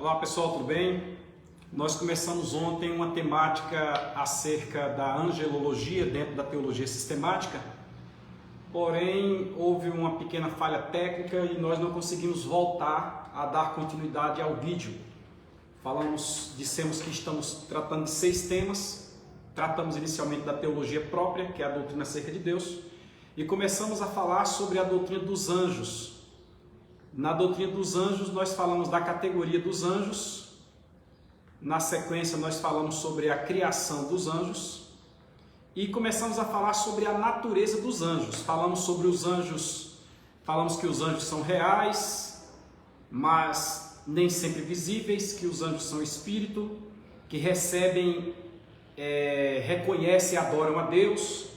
Olá pessoal, tudo bem? Nós começamos ontem uma temática acerca da angelologia dentro da teologia sistemática, porém houve uma pequena falha técnica e nós não conseguimos voltar a dar continuidade ao vídeo. Dissemos que estamos tratando de 6 temas, tratamos inicialmente da teologia própria, que é a doutrina acerca de Deus, e começamos a falar sobre a doutrina dos anjos. Na doutrina dos anjos nós falamos da categoria dos anjos, na sequência nós falamos sobre a criação dos anjos e começamos a falar sobre a natureza dos anjos. Falamos sobre os anjos, falamos que os anjos são reais, mas nem sempre visíveis, que os anjos são espírito, que recebem, reconhecem e adoram a Deus,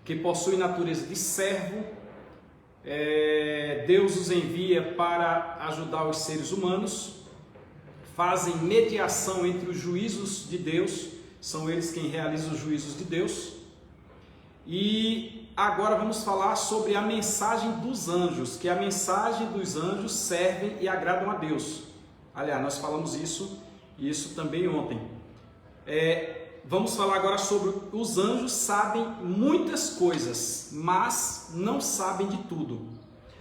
que possuem natureza de servo. Deus os envia para ajudar os seres humanos, fazem mediação entre os juízos de Deus, são eles quem realizam os juízos de Deus. E agora vamos falar sobre a mensagem dos anjos, que a mensagem dos anjos servem e agradam a Deus. Aliás, nós falamos isso também ontem. Vamos falar agora sobre os anjos sabem muitas coisas, mas não sabem de tudo.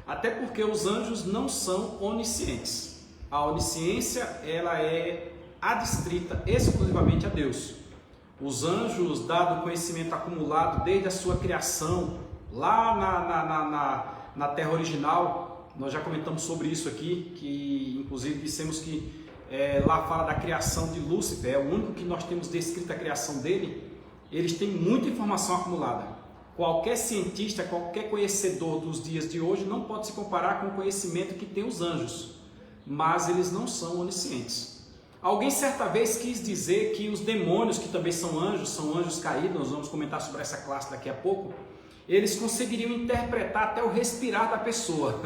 Até porque os anjos não são oniscientes. A onisciência ela é adstrita exclusivamente a Deus. Os anjos, dado o conhecimento acumulado desde a sua criação, lá na terra original, nós já comentamos sobre isso aqui, que inclusive dissemos que lá fala da criação de Lúcifer, é o único que nós temos descrito a criação dele. Eles têm muita informação acumulada. Qualquer cientista, qualquer conhecedor dos dias de hoje não pode se comparar com o conhecimento que tem os anjos, mas eles não são oniscientes. Alguém certa vez quis dizer que os demônios, que também são anjos caídos, nós vamos comentar sobre essa classe daqui a pouco, eles conseguiriam interpretar até o respirar da pessoa.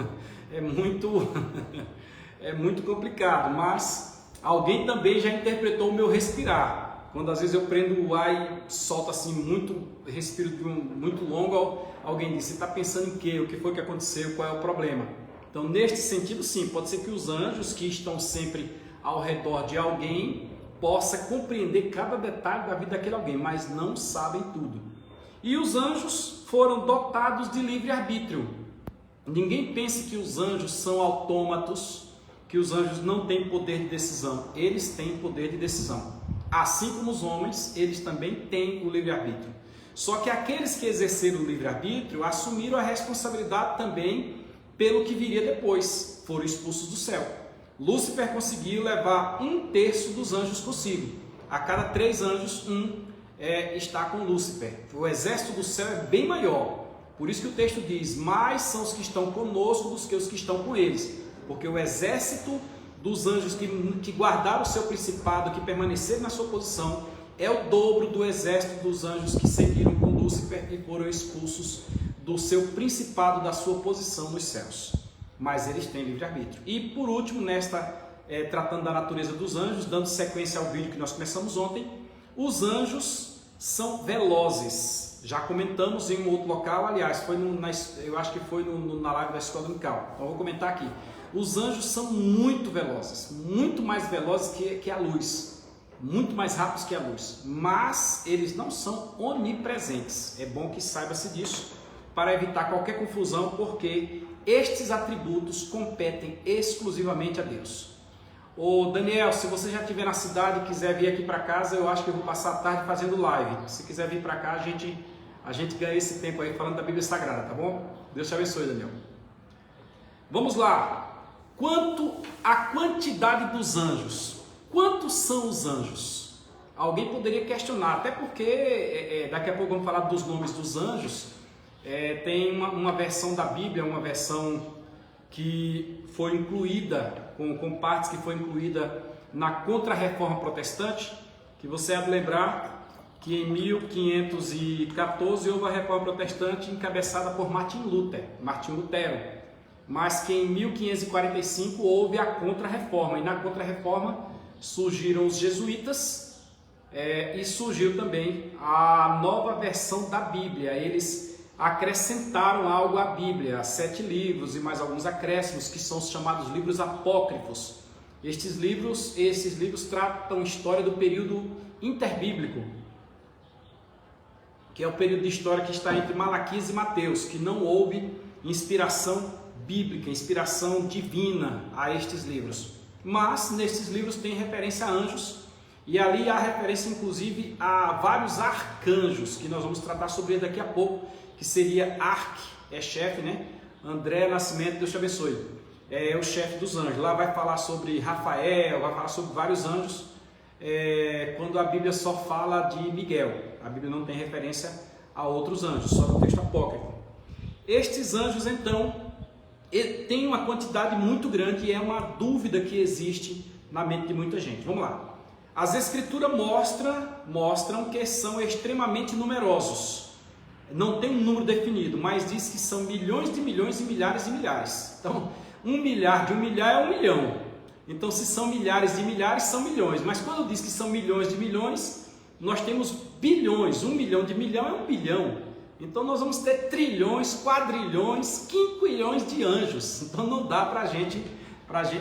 É muito complicado, mas alguém também já interpretou o meu respirar. Quando às vezes eu prendo o ar e solto assim respiro muito longo, alguém diz: você está pensando em quê? O que foi que aconteceu? Qual é o problema? Então, neste sentido, sim, pode ser que os anjos que estão sempre ao redor de alguém possam compreender cada detalhe da vida daquele alguém, mas não sabem tudo. E os anjos foram dotados de livre-arbítrio. Ninguém pense que os anjos são autômatos, que os anjos não têm poder de decisão. Eles têm poder de decisão. Assim como os homens, eles também têm o livre-arbítrio. Só que aqueles que exerceram o livre-arbítrio assumiram a responsabilidade também pelo que viria depois, foram expulsos do céu. Lúcifer conseguiu levar 1/3 dos anjos consigo. A cada 3 anjos, está com Lúcifer. O exército do céu é bem maior. Por isso que o texto diz: mais são os que estão conosco do que os que estão com eles. Porque o exército dos anjos que guardaram o seu principado, que permaneceram na sua posição, é o dobro do exército dos anjos que seguiram com Lúcifer e foram expulsos do seu principado, da sua posição nos céus. Mas eles têm livre-arbítrio. E por último, tratando da natureza dos anjos, dando sequência ao vídeo que nós começamos ontem, os anjos são velozes. Já comentamos em um outro local, aliás, eu acho que foi na live da Escola Dominical. Então eu vou comentar aqui. Os anjos são muito velozes, muito mais velozes que a luz, muito mais rápidos que a luz, mas eles não são onipresentes. É bom que saiba-se disso, para evitar qualquer confusão, porque estes atributos competem exclusivamente a Deus. Ô Daniel, se você já estiver na cidade e quiser vir aqui para casa, eu acho que eu vou passar a tarde fazendo live. Se quiser vir para cá, a gente ganha esse tempo aí falando da Bíblia Sagrada, tá bom? Deus te abençoe, Daniel. Vamos lá. Quanto à quantidade dos anjos, quantos são os anjos? Alguém poderia questionar, até porque daqui a pouco vamos falar dos nomes dos anjos. Tem uma versão da Bíblia, uma versão que foi incluída, com partes que foi incluída na Contra-Reforma Protestante, que você há de lembrar que em 1514 houve a Reforma Protestante encabeçada por Martim Lutero. Mas que em 1545 houve a Contra-Reforma, e na Contra-Reforma surgiram os jesuítas e surgiu também a nova versão da Bíblia. Eles acrescentaram algo à Bíblia, 7 livros e mais alguns acréscimos, que são os chamados livros apócrifos. Esses livros tratam a história do período interbíblico, que é o período de história que está entre Malaquias e Mateus, que não houve inspiração bíblica, inspiração divina a estes livros. Mas nestes livros tem referência a anjos, e ali há referência inclusive a vários arcanjos, que nós vamos tratar sobre ele daqui a pouco, que seria é chefe, né? André Nascimento, Deus te abençoe, é o chefe dos anjos. Lá vai falar sobre Rafael, vai falar sobre vários anjos, quando a Bíblia só fala de Miguel. A Bíblia não tem referência a outros anjos, só no texto apócrifo. Estes anjos, então, têm uma quantidade muito grande e é uma dúvida que existe na mente de muita gente. Vamos lá. As Escrituras mostram que são extremamente numerosos. Não tem um número definido, mas diz que são milhões de milhões e milhares de milhares. Então, 1 milhar de 1 milhar é 1 milhão. Então, se são milhares de milhares, são milhões. Mas quando diz que são milhões de milhões, nós temos bilhões. 1 milhão de milhão é 1 bilhão. Então, nós vamos ter trilhões, quadrilhões, quinquilhões de anjos. Então, não dá para a gente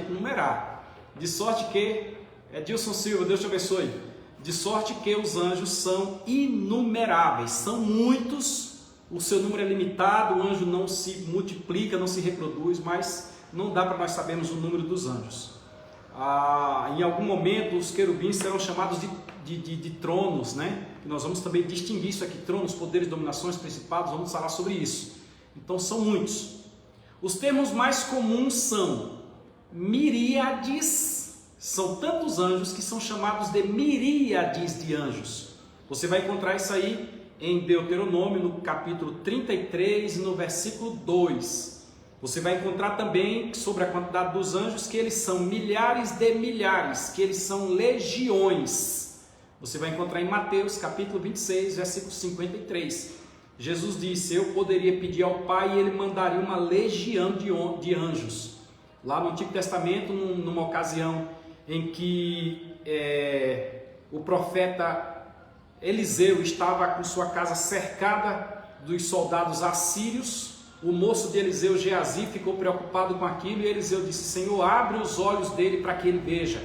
numerar. De sorte que, Edilson Silva, Deus te abençoe. De sorte que os anjos são inumeráveis, são muitos, o seu número é limitado, o anjo não se multiplica, não se reproduz, mas não dá para nós sabermos o número dos anjos. Em algum momento os querubins serão chamados de tronos, né? E nós vamos também distinguir isso aqui, tronos, poderes, dominações, principados, vamos falar sobre isso. Então são muitos. Os termos mais comuns são miríades. São tantos anjos que são chamados de miríades de anjos. Você vai encontrar isso aí em Deuteronômio, no capítulo 33, no versículo 2. Você vai encontrar também sobre a quantidade dos anjos que eles são milhares de milhares, que eles são legiões. Você vai encontrar em Mateus, capítulo 26, versículo 53. Jesus disse: eu poderia pedir ao Pai e Ele mandaria uma legião de anjos. Lá no Antigo Testamento, numa ocasião em que o profeta Eliseu estava com sua casa cercada dos soldados assírios, o moço de Eliseu, Geazi, ficou preocupado com aquilo e Eliseu disse: Senhor, abre os olhos dele para que ele veja.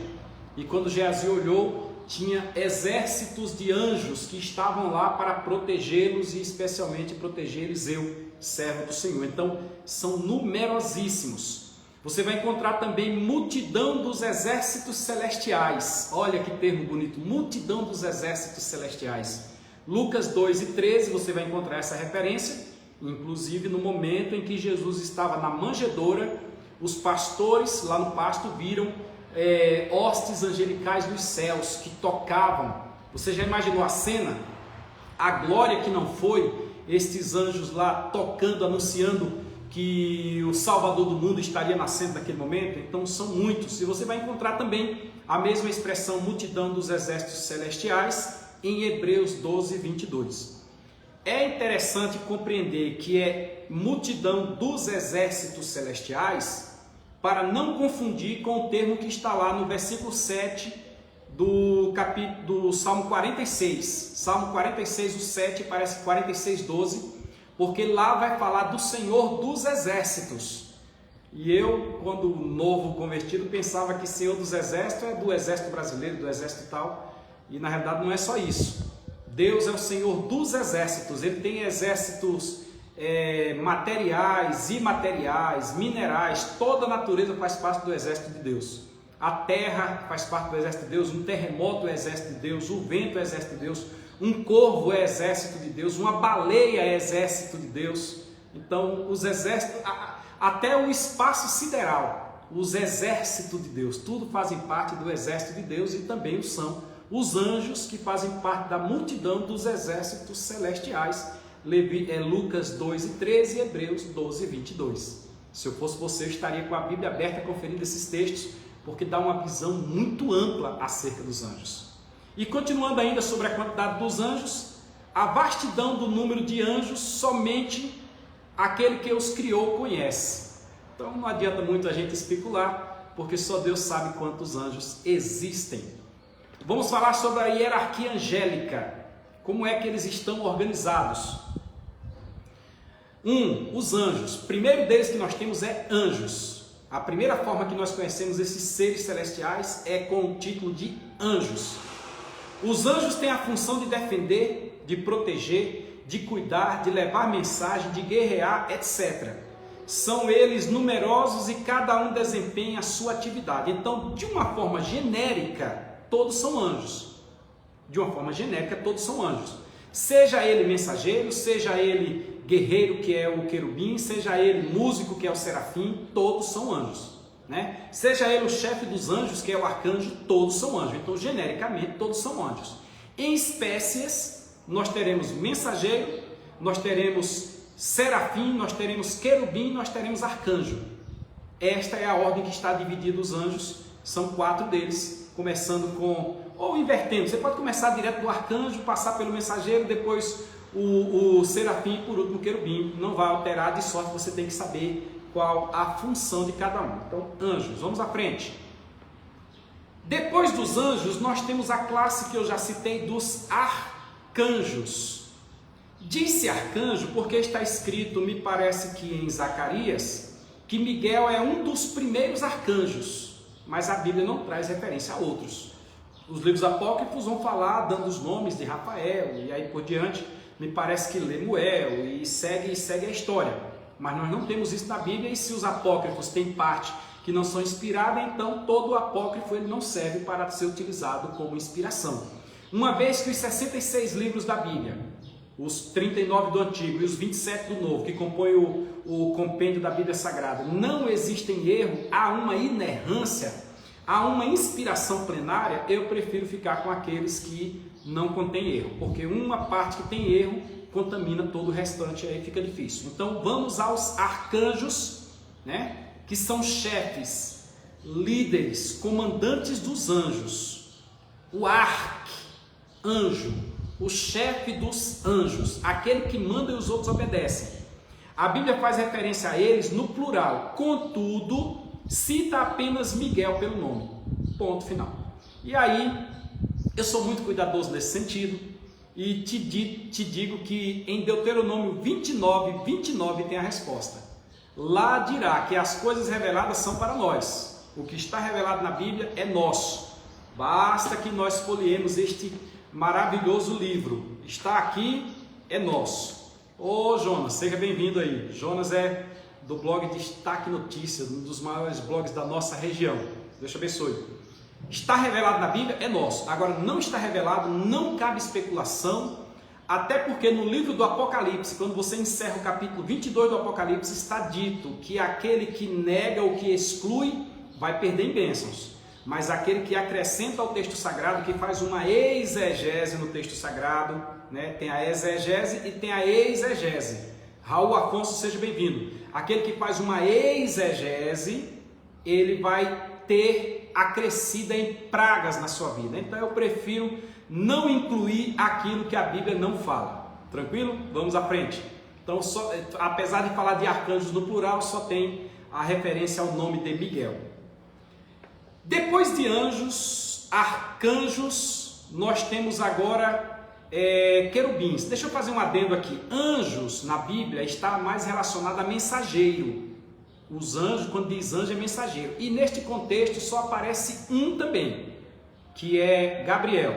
E quando Geazi olhou, tinha exércitos de anjos que estavam lá para protegê-los e especialmente proteger Eliseu, servo do Senhor. Então são numerosíssimos. Você vai encontrar também multidão dos exércitos celestiais. Olha que termo bonito, multidão dos exércitos celestiais. Lucas 2:13, você vai encontrar essa referência, inclusive no momento em que Jesus estava na manjedoura, os pastores lá no pasto viram hostes angelicais dos céus que tocavam. Você já imaginou a cena? A glória que não foi estes anjos lá tocando, anunciando que o Salvador do mundo estaria nascendo naquele momento. Então são muitos. E você vai encontrar também a mesma expressão multidão dos exércitos celestiais em Hebreus 12:22. É interessante compreender que é multidão dos exércitos celestiais para não confundir com o termo que está lá no versículo 7 do Salmo 46. Salmo 46, o 7 parece 46:12. Porque lá vai falar do Senhor dos exércitos. E eu, quando novo convertido, pensava que Senhor dos exércitos é do exército brasileiro, do exército tal. E na realidade não é só isso. Deus é o Senhor dos exércitos. Ele tem exércitos materiais, imateriais, minerais. Toda a natureza faz parte do exército de Deus. A terra faz parte do exército de Deus. Um terremoto é exército de Deus. O vento é exército de Deus. Um corvo é exército de Deus, uma baleia é exército de Deus. Então, os exércitos, até o espaço sideral, os exércitos de Deus, tudo fazem parte do exército de Deus e também são os anjos que fazem parte da multidão dos exércitos celestiais. Lucas 2:13 e Hebreus 12:22. Se eu fosse você, eu estaria com a Bíblia aberta conferindo esses textos, porque dá uma visão muito ampla acerca dos anjos. E continuando ainda sobre a quantidade dos anjos, a vastidão do número de anjos somente aquele que os criou conhece. Então não adianta muito a gente especular, porque só Deus sabe quantos anjos existem. Vamos falar sobre a hierarquia angélica, como é que eles estão organizados. Os anjos. O primeiro deles que nós temos é anjos. A primeira forma que nós conhecemos esses seres celestiais é com o título de anjos. Os anjos têm a função de defender, de proteger, de cuidar, de levar mensagem, de guerrear, etc. São eles numerosos e cada um desempenha a sua atividade. Então, de uma forma genérica, todos são anjos. De uma forma genérica, todos são anjos. Seja ele mensageiro, seja ele guerreiro, que é o querubim, seja ele músico, que é o serafim, todos são anjos, né? Seja ele o chefe dos anjos, que é o arcanjo, todos são anjos. Então, genericamente, todos são anjos. Em espécies, nós teremos mensageiro, nós teremos serafim, nós teremos querubim, nós teremos arcanjo. Esta é a ordem que está dividida os anjos, são 4 deles, começando com, ou invertendo, você pode começar direto do arcanjo, passar pelo mensageiro, depois o serafim, por último o querubim. Não vai alterar, de sorte você tem que saber qual a função de cada um. Então, anjos, vamos à frente. Depois dos anjos, nós temos a classe que eu já citei dos arcanjos. Disse arcanjo porque está escrito, me parece que em Zacarias, que Miguel é um dos primeiros arcanjos, mas a Bíblia não traz referência a outros. Os livros apócrifos vão falar, dando os nomes de Rafael e aí por diante, me parece que Lemuel e segue a história. Mas nós não temos isso na Bíblia, e se os apócrifos têm parte que não são inspiradas, então todo o apócrifo ele não serve para ser utilizado como inspiração. Uma vez que os 66 livros da Bíblia, os 39 do Antigo e os 27 do Novo, que compõem o compêndio da Bíblia Sagrada, não existem erro, há uma inerrância, há uma inspiração plenária, eu prefiro ficar com aqueles que não contêm erro, porque uma parte que tem erro contamina todo o restante, aí fica difícil. Então vamos aos arcanjos, né, que são chefes, líderes, comandantes dos anjos. O arcanjo, o chefe dos anjos, aquele que manda e os outros obedecem. A Bíblia faz referência a eles no plural, contudo, cita apenas Miguel pelo nome. Ponto final. E aí, eu sou muito cuidadoso nesse sentido e te digo que em Deuteronômio 29 tem a resposta. Lá dirá que as coisas reveladas são para nós. O que está revelado na Bíblia é nosso. Basta que nós folheemos este maravilhoso livro. Está aqui, é nosso. Ô Jonas, seja bem-vindo aí. Jonas é do blog Destaque Notícias, um dos maiores blogs da nossa região. Deus te abençoe. Está revelado na Bíblia, é nosso. Agora, não está revelado, não cabe especulação, até porque no livro do Apocalipse, quando você encerra o capítulo 22 do Apocalipse, está dito que aquele que nega ou que exclui, vai perder em bênçãos. Mas aquele que acrescenta ao texto sagrado, que faz uma exegese no texto sagrado, né? Tem a exegese e tem a exegese. Raul Afonso, seja bem-vindo. Aquele que faz uma exegese, ele vai ter acrescida em pragas na sua vida. Então eu prefiro não incluir aquilo que a Bíblia não fala. Tranquilo? Vamos à frente. Então, apesar de falar de arcanjos no plural, só tem a referência ao nome de Miguel. Depois de anjos, arcanjos, nós temos agora querubins. Deixa eu fazer um adendo aqui. Anjos na Bíblia está mais relacionado a mensageiro. Os anjos, quando diz anjo, é mensageiro. E neste contexto só aparece um também, que é Gabriel.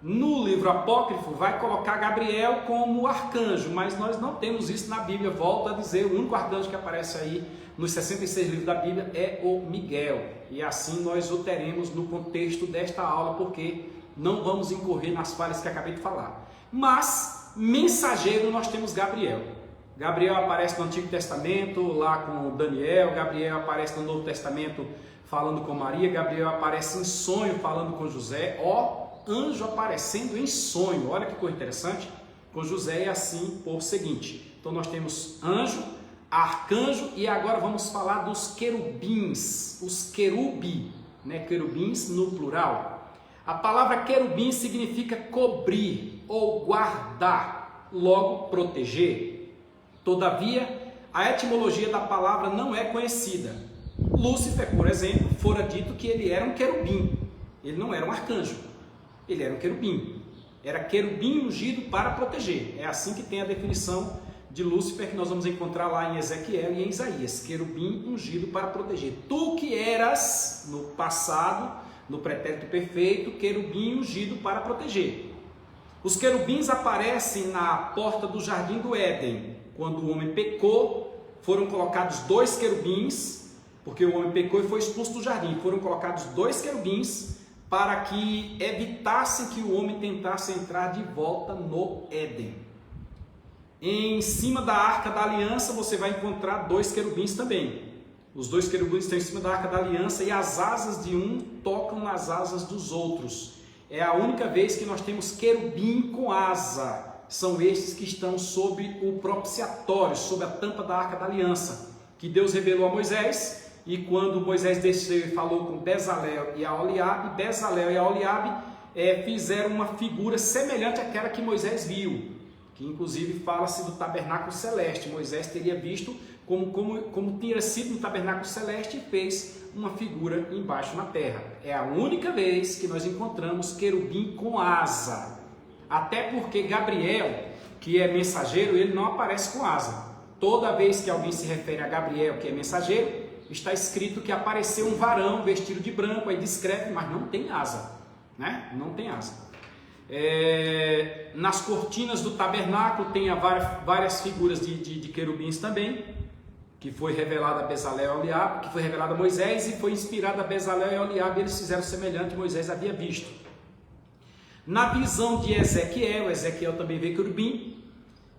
No livro apócrifo vai colocar Gabriel como arcanjo, mas nós não temos isso na Bíblia. Volto a dizer, o único arcanjo que aparece aí nos 66 livros da Bíblia é o Miguel. E assim nós o teremos no contexto desta aula, porque não vamos incorrer nas falhas que acabei de falar. Mas, mensageiro, nós temos Gabriel. Gabriel aparece no Antigo Testamento, lá com Daniel. Gabriel aparece no Novo Testamento falando com Maria. Gabriel aparece em sonho falando com José. Anjo aparecendo em sonho. Olha que coisa interessante. Com José é assim por seguinte. Então nós temos anjo, arcanjo e agora vamos falar dos querubins. Os querubi, né? Querubins no plural. A palavra querubim significa cobrir ou guardar, logo proteger. Todavia, a etimologia da palavra não é conhecida. Lúcifer, por exemplo, fora dito que ele era um querubim. Ele não era um arcanjo. Ele era um querubim. Era querubim ungido para proteger. É assim que tem a definição de Lúcifer que nós vamos encontrar lá em Ezequiel e em Isaías, querubim ungido para proteger. Tu que eras no passado, no pretérito perfeito, querubim ungido para proteger. Os querubins aparecem na porta do jardim do Éden. Quando o homem pecou, foram colocados 2 querubins, porque o homem pecou e foi expulso do jardim. Foram colocados 2 querubins para que evitassem que o homem tentasse entrar de volta no Éden. Em cima da Arca da Aliança você vai encontrar 2 querubins também. Os 2 querubins estão em cima da Arca da Aliança e as asas de um tocam nas asas dos outros. É a única vez que nós temos querubim com asa. São estes que estão sob o propiciatório, sob a tampa da Arca da Aliança, que Deus revelou a Moisés. E quando Moisés desceu e falou com Bezalel e Aholiabe, Bezalel e Aholiabe fizeram uma figura semelhante àquela que Moisés viu, que inclusive fala-se do tabernáculo celeste. Moisés teria visto como tinha sido no tabernáculo celeste e fez uma figura embaixo na terra. É a única vez que nós encontramos querubim com asa. Até porque Gabriel, que é mensageiro, ele não aparece com asa. Toda vez que alguém se refere a Gabriel, que é mensageiro, está escrito que apareceu um varão vestido de branco, aí descreve, mas não tem asa, né? Não tem asa. Nas cortinas do tabernáculo tem várias figuras de querubins também, que foi revelada a Bezalel e Aholiabe, que foi revelada a Moisés e foi inspirada a Bezalel e Aholiabe, eles fizeram semelhante, Moisés havia visto. Na visão de Ezequiel também vê querubim,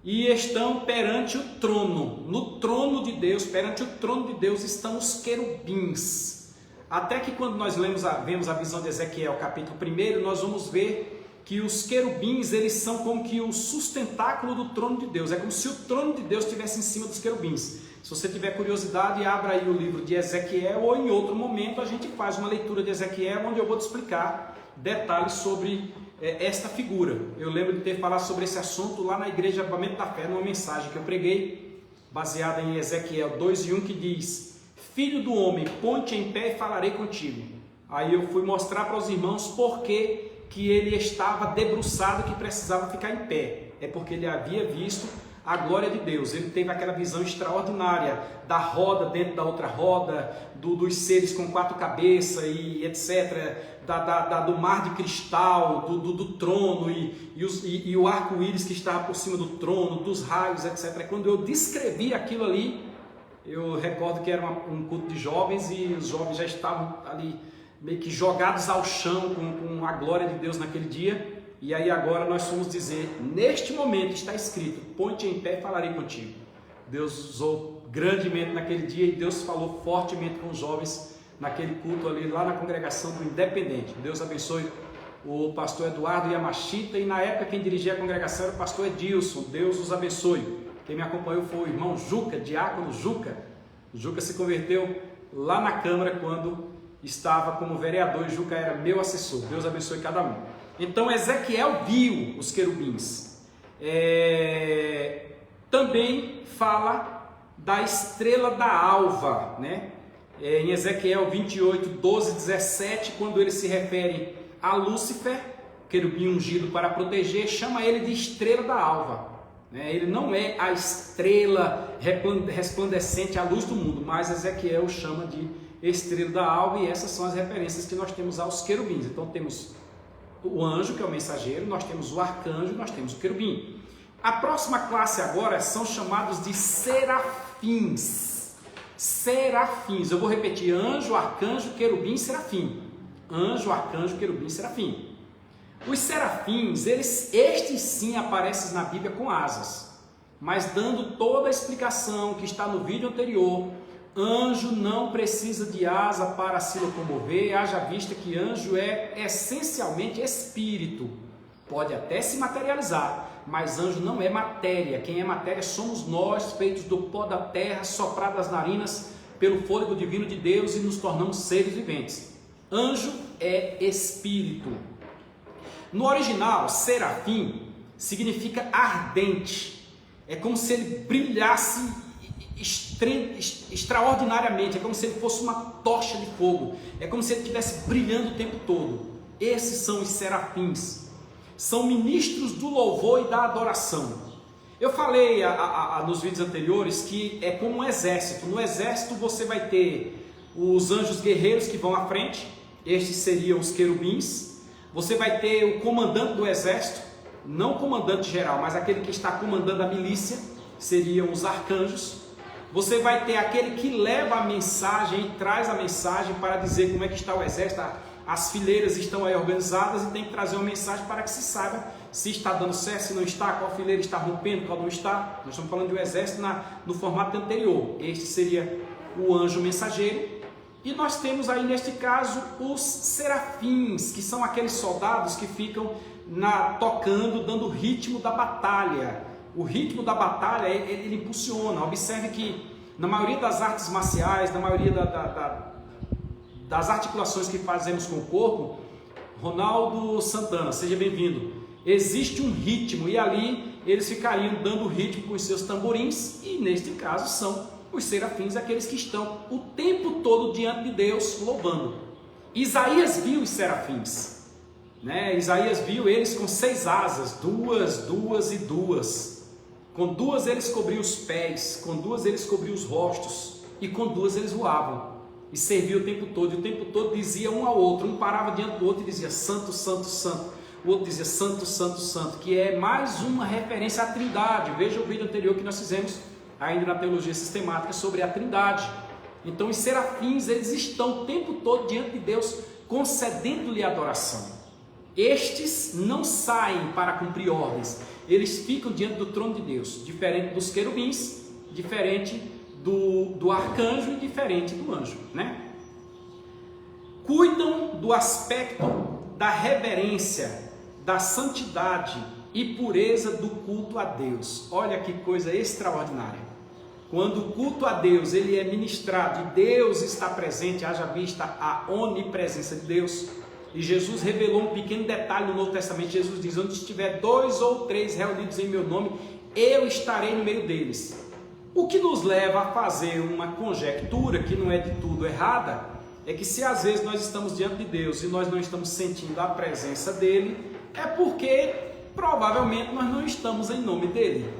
e estão perante o trono. No trono de Deus, perante o trono de Deus estão os querubins. Até que quando nós vemos a visão de Ezequiel, capítulo 1, nós vamos ver que os querubins, eles são como que o sustentáculo do trono de Deus. É como se o trono de Deus estivesse em cima dos querubins. Se você tiver curiosidade, abra aí o livro de Ezequiel, ou em outro momento a gente faz uma leitura de Ezequiel, onde eu vou te explicar detalhes sobre esta figura. Eu lembro de ter falado sobre esse assunto lá na Igreja Avivamento da Fé, numa mensagem que eu preguei, baseada em Ezequiel 2:1, que diz: Filho do homem, ponte em pé e falarei contigo. Aí eu fui mostrar para os irmãos por que ele estava debruçado, que precisava ficar em pé. É porque ele havia visto a glória de Deus. Ele teve aquela visão extraordinária da roda dentro da outra roda, dos seres com 4 cabeças e etc., do mar de cristal, do trono e o arco-íris que estava por cima do trono, dos raios, etc. Quando eu descrevi aquilo ali, eu recordo que era um culto de jovens e os jovens já estavam ali meio que jogados ao chão com a glória de Deus naquele dia. E aí agora nós fomos dizer, neste momento está escrito, ponte em pé e falarei contigo. Deus usou grandemente naquele dia e Deus falou fortemente com os jovens naquele culto ali, lá na congregação do Independente. Deus abençoe o pastor Eduardo Yamashita, e na época quem dirigia a congregação era o pastor Edilson. Deus os abençoe. Quem me acompanhou foi o irmão Juca, diácono Juca. O Juca se converteu lá na Câmara quando estava como vereador e Juca era meu assessor. Deus abençoe cada um. Então Ezequiel viu os querubins. Também fala da estrela da alva, né? Em Ezequiel 28, 12, 17, quando ele se refere a Lúcifer, querubim ungido para proteger, chama ele de estrela da alva. Ele não é a estrela resplandecente à luz do mundo, mas Ezequiel chama de estrela da alva, e essas são as referências que nós temos aos querubins. Então temos o anjo, que é o mensageiro, nós temos o arcanjo, nós temos o querubim. A próxima classe agora são chamados de serafins. Serafins, eu vou repetir: anjo, arcanjo, querubim, serafim. Anjo, arcanjo, querubim, serafim. Os serafins, estes sim aparecem na Bíblia com asas, mas dando toda a explicação que está no vídeo anterior. Anjo não precisa de asa para se locomover, haja vista que anjo é essencialmente espírito. Pode até se materializar, mas anjo não é matéria. Quem é matéria somos nós, feitos do pó da terra, soprados das narinas pelo fôlego divino de Deus, e nos tornamos seres viventes. Anjo é espírito. No original, serafim significa ardente. É como se ele brilhasse extraordinariamente, é como se ele fosse uma tocha de fogo, é como se ele estivesse brilhando o tempo todo. Esses são os serafins. São ministros do louvor e da adoração. Eu falei nos vídeos anteriores que é como um exército. No exército você vai ter os anjos guerreiros que vão à frente, estes seriam os querubins. Você vai ter o comandante do exército, não o comandante geral, mas aquele que está comandando a milícia, seriam os arcanjos. Você vai ter aquele que leva a mensagem e traz a mensagem para dizer como é que está o exército. As fileiras estão aí organizadas e tem que trazer uma mensagem para que se saiba se está dando certo, se não está, qual fileira está rompendo, qual não está. Nós estamos falando de um exército no formato anterior. Este seria o anjo mensageiro. E nós temos aí neste caso os serafins, que são aqueles soldados que ficam tocando, dando o ritmo da batalha. O ritmo da batalha ele impulsiona. Observe que na maioria das artes marciais, na maioria das articulações que fazemos com o corpo, Ronaldo Santana, seja bem-vindo. Existe um ritmo e ali eles ficariam dando o ritmo com os seus tamborins, e neste caso são os serafins, aqueles que estão o tempo todo diante de Deus louvando. Isaías viu os serafins, né? Isaías viu eles com 6 asas, duas e duas. Com 2 eles cobriam os pés, com 2 eles cobriam os rostos, e com 2 eles voavam. E serviam o tempo todo, e o tempo todo dizia um ao outro, um parava diante do outro e dizia santo, santo, santo. O outro dizia santo, santo, santo, que é mais uma referência à Trindade. Veja o vídeo anterior que nós fizemos ainda na teologia sistemática sobre a Trindade. Então os serafins, eles estão o tempo todo diante de Deus, concedendo-lhe adoração. Estes não saem para cumprir ordens, eles ficam diante do trono de Deus, diferente dos querubins, diferente do arcanjo e diferente do anjo, né? Cuidam do aspecto da reverência, da santidade e pureza do culto a Deus. Olha que coisa extraordinária. Quando o culto a Deus ele é ministrado e Deus está presente, haja vista a onipresença de Deus. E Jesus revelou um pequeno detalhe no Novo Testamento. Jesus diz: onde estiver 2 ou 3 reunidos em meu nome, eu estarei no meio deles. O que nos leva a fazer uma conjectura que não é de tudo errada, é que se às vezes nós estamos diante de Deus e nós não estamos sentindo a presença dele, é porque provavelmente nós não estamos em nome dele.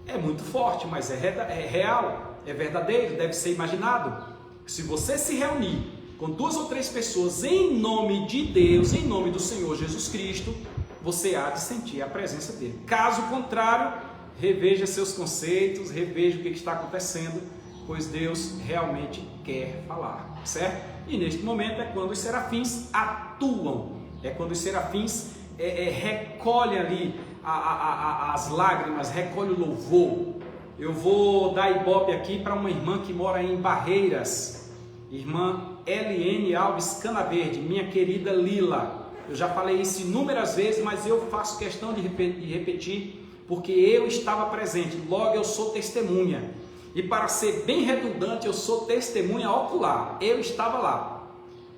É muito forte, mas é real, é verdadeiro, deve ser imaginado. Se você se reunir com 2 ou 3 pessoas em nome de Deus, em nome do Senhor Jesus Cristo, você há de sentir a presença dele. Caso contrário, reveja seus conceitos, reveja o que está acontecendo, pois Deus realmente quer falar, certo? E neste momento é quando os serafins atuam, é quando os serafins recolhem ali as lágrimas, recolhem o louvor. Eu vou dar ibope aqui para uma irmã que mora em Barreiras, irmã Eliane Alves Canaverde, minha querida Lila. Eu já falei isso inúmeras vezes, mas eu faço questão de repetir, porque eu estava presente, logo eu sou testemunha. E para ser bem redundante, eu sou testemunha ocular. Eu estava lá.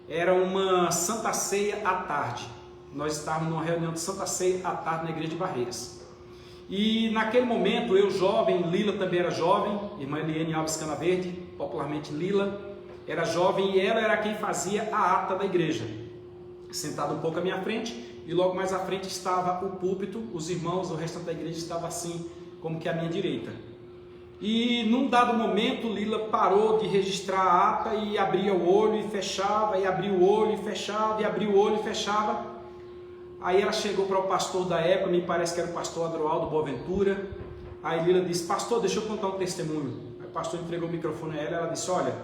Era uma Santa Ceia à tarde. Nós estávamos numa reunião de Santa Ceia à tarde na igreja de Barreiras. E naquele momento, eu jovem, Lila também era jovem, irmã Eliane Alves Canaverde, popularmente Lila, era jovem e ela era quem fazia a ata da igreja. Sentada um pouco à minha frente, e logo mais à frente estava o púlpito, os irmãos, o restante da igreja estava assim, como que à minha direita. E num dado momento, Lila parou de registrar a ata e abria o olho e fechava, e abria o olho e fechava, e abria o olho e fechava. Aí ela chegou para o pastor da época, me parece que era o pastor Adroaldo Boaventura. Aí Lila disse: pastor, deixa eu contar um testemunho. Aí o pastor entregou o microfone a ela, ela disse: olha,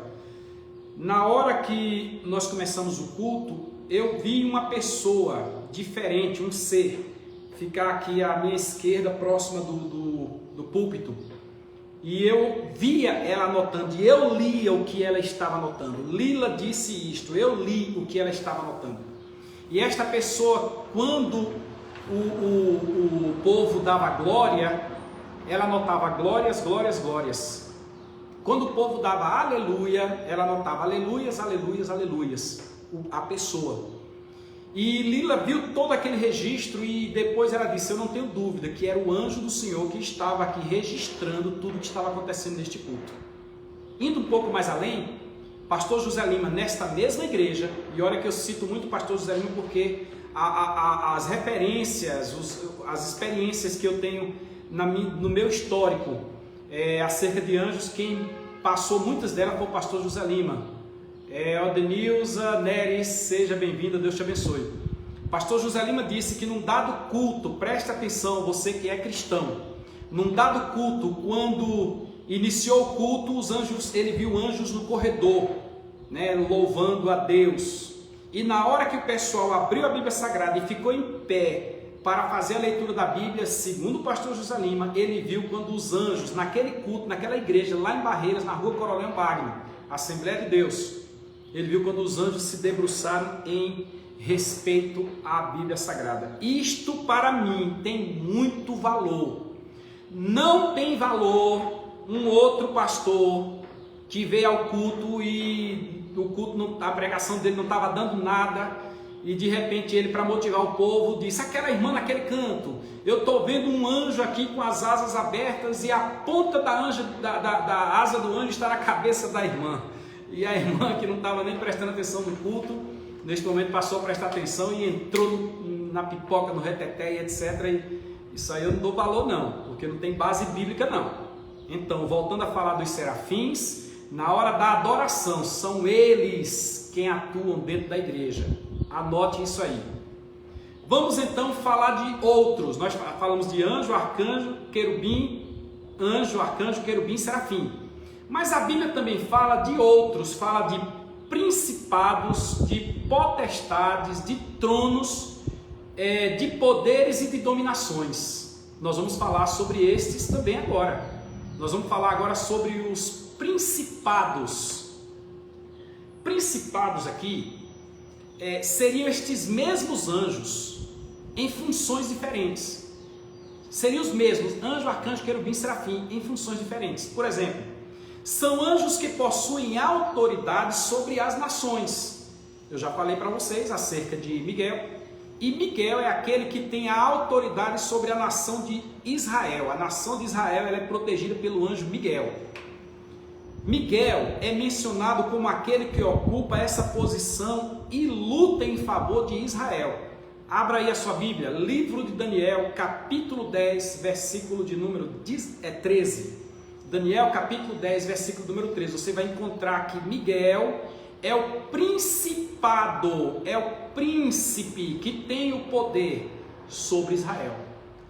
na hora que nós começamos o culto, eu vi uma pessoa diferente, um ser, ficar aqui à minha esquerda, próxima do púlpito. E eu via ela anotando, e eu lia o que ela estava anotando. Lila disse isto, eu li o que ela estava anotando. E esta pessoa, quando o povo dava glória, ela anotava glórias, glórias, glórias. Quando o povo dava aleluia, ela anotava aleluias, aleluias, aleluias. A pessoa. E Lila viu todo aquele registro e depois ela disse: eu não tenho dúvida que era o anjo do Senhor que estava aqui registrando tudo que estava acontecendo neste culto. Indo um pouco mais além, pastor José Lima, nesta mesma igreja, e olha que eu cito muito o pastor José Lima porque as referências, as experiências que eu tenho no meu histórico acerca de anjos, quem passou muitas delas foi o pastor José Lima. Odenilza Neres, seja bem-vinda, Deus te abençoe. O pastor José Lima disse que num dado culto, preste atenção, você que é cristão, num dado culto, quando iniciou o culto, ele viu anjos no corredor, né, louvando a Deus. E na hora que o pessoal abriu a Bíblia Sagrada e ficou em pé para fazer a leitura da Bíblia, segundo o pastor José Lima, ele viu quando os anjos, naquele culto, naquela igreja, lá em Barreiras, na rua Coronel Magno, Assembleia de Deus, ele viu quando os anjos se debruçaram em respeito à Bíblia Sagrada. Isto para mim tem muito valor. Não tem valor um outro pastor que veio ao culto e o culto, a pregação dele não estava dando nada, e de repente ele, para motivar o povo, disse: aquela irmã naquele canto, eu estou vendo um anjo aqui com as asas abertas e a ponta da asa do anjo está na cabeça da irmã. E a irmã, que não estava nem prestando atenção no culto, neste momento passou a prestar atenção e entrou na pipoca, no reteté e etc. E isso aí eu não dou valor não, porque não tem base bíblica não. Então, voltando a falar dos serafins, na hora da adoração, são eles quem atuam dentro da igreja. Anote isso aí. Vamos então falar de outros. Nós falamos de anjo, arcanjo, querubim, serafim. Mas a Bíblia também fala de outros, fala de principados, de potestades, de tronos, de poderes e de dominações. Nós vamos falar sobre estes também agora. Nós vamos falar agora sobre os principados. Principados aqui seriam estes mesmos anjos em funções diferentes. Seriam os mesmos, anjo, arcanjo, querubim, serafim, em funções diferentes. Por exemplo, são anjos que possuem autoridade sobre as nações. Eu já falei para vocês acerca de Miguel. E Miguel é aquele que tem a autoridade sobre a nação de Israel. A nação de Israel ela é protegida pelo anjo Miguel. Miguel é mencionado como aquele que ocupa essa posição e luta em favor de Israel. Abra aí a sua Bíblia, livro de Daniel, capítulo 10, versículo de número 13. Daniel, capítulo 10, versículo número 13. Você vai encontrar que Miguel é o principado, é o príncipe que tem o poder sobre Israel.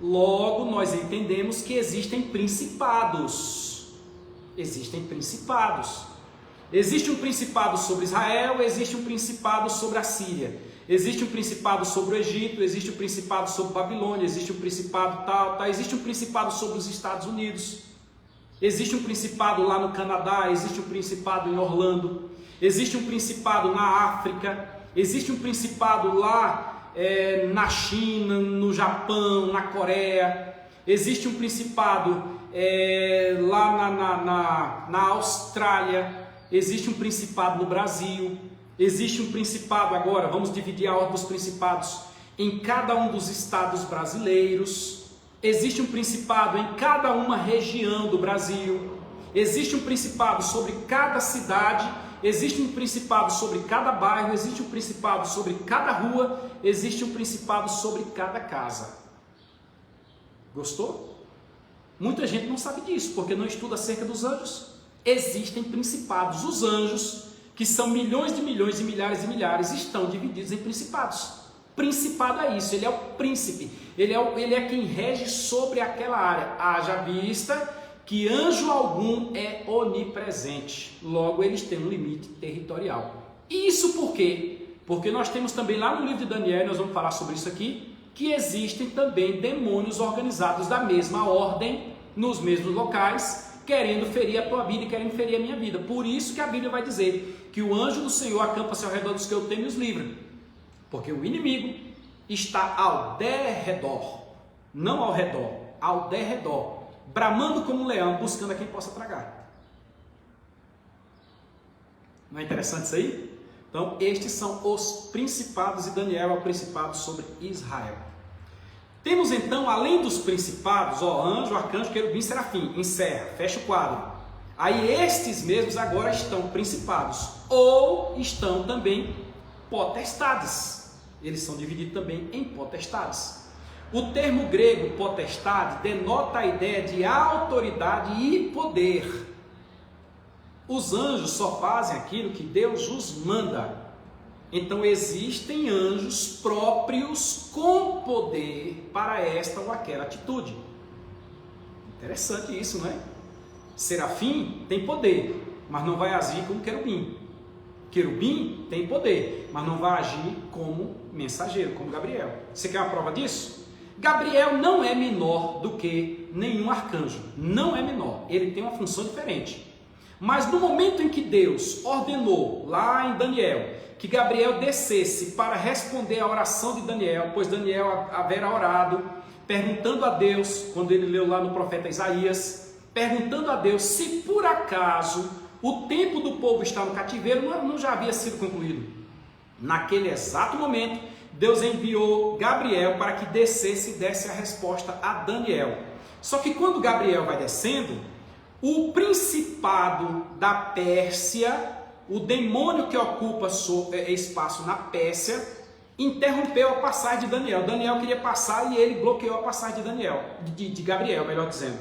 Logo, nós entendemos que existem principados. Existem principados. Existe um principado sobre Israel, existe um principado sobre a Síria. Existe um principado sobre o Egito, existe um principado sobre Babilônia, existe um principado tal, existe um principado sobre os Estados Unidos. Existe um principado lá no Canadá, existe um principado em Orlando. Existe um principado na África, existe um principado lá na China, no Japão, na Coreia. Existe um principado lá na Austrália. Existe um principado no Brasil. Existe um principado agora, vamos dividir a ordem dos principados em cada um dos estados brasileiros. Existe um principado em cada uma região do Brasil. Existe um principado sobre cada cidade. Existe um principado sobre cada bairro, existe um principado sobre cada rua, existe um principado sobre cada casa. Gostou? Muita gente não sabe disso, porque não estuda acerca dos anjos. Existem principados. Os anjos, que são milhões de milhões e milhares de milhares, estão divididos em principados. Principado é isso, ele é o príncipe, ele é quem rege sobre aquela área. Haja vista que anjo algum é onipresente, logo eles têm um limite territorial. Isso por quê? Porque nós temos também lá no livro de Daniel, nós vamos falar sobre isso aqui, que existem também demônios organizados da mesma ordem, nos mesmos locais, querendo ferir a tua vida e querendo ferir a minha vida. Por isso que a Bíblia vai dizer que o anjo do Senhor acampa-se ao redor dos que eu temo e os livra. Porque o inimigo está ao derredor, não ao redor, ao derredor, bramando como um leão, buscando a quem possa tragar. Não é interessante isso aí? Então, estes são os principados e Daniel é o principado sobre Israel. Temos então, além dos principados, anjo, arcanjo, querubim, serafim. Encerra, fecha o quadro. Aí estes mesmos agora estão principados ou estão também potestades. Eles são divididos também em potestades. O termo grego potestade denota a ideia de autoridade e poder. Os anjos só fazem aquilo que Deus os manda. Então existem anjos próprios com poder para esta ou aquela atitude. Interessante isso, não é? Serafim tem poder, mas não vai agir como querubim. Querubim tem poder, mas não vai agir como mensageiro, como Gabriel. Você quer uma prova disso? Gabriel não é menor do que nenhum arcanjo. Não é menor. Ele tem uma função diferente. Mas no momento em que Deus ordenou, lá em Daniel, que Gabriel descesse para responder à oração de Daniel, pois Daniel havera orado, perguntando a Deus, quando ele leu lá no profeta Isaías, perguntando a Deus se por acaso o tempo do povo estar no cativeiro não já havia sido concluído. Naquele exato momento, Deus enviou Gabriel para que descesse e desse a resposta a Daniel. Só que quando Gabriel vai descendo, o principado da Pérsia, o demônio que ocupa espaço na Pérsia, interrompeu a passagem de Daniel. Daniel queria passar e ele bloqueou a passagem de Daniel, de Gabriel, melhor dizendo.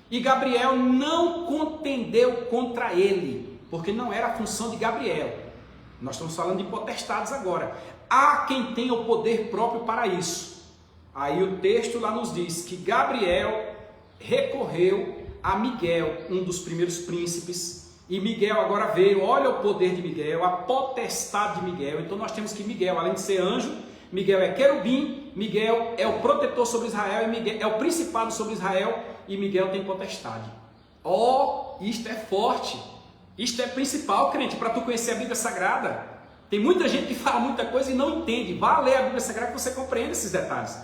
E Gabriel não contendeu contra ele, porque não era a função de Gabriel. Nós estamos falando de potestades agora. Há quem tenha o poder próprio para isso. Aí o texto lá nos diz que Gabriel recorreu a Miguel, um dos primeiros príncipes, e Miguel agora veio. Olha o poder de Miguel, a potestade de Miguel. Então nós temos que Miguel, além de ser anjo, Miguel é querubim, Miguel é o protetor sobre Israel, e Miguel é o principado sobre Israel, e Miguel tem potestade. Isto é forte, isto é principal, crente, para tu conhecer a Bíblia Sagrada. Tem muita gente que fala muita coisa e não entende. Vá ler a Bíblia Sagrada que você compreende esses detalhes.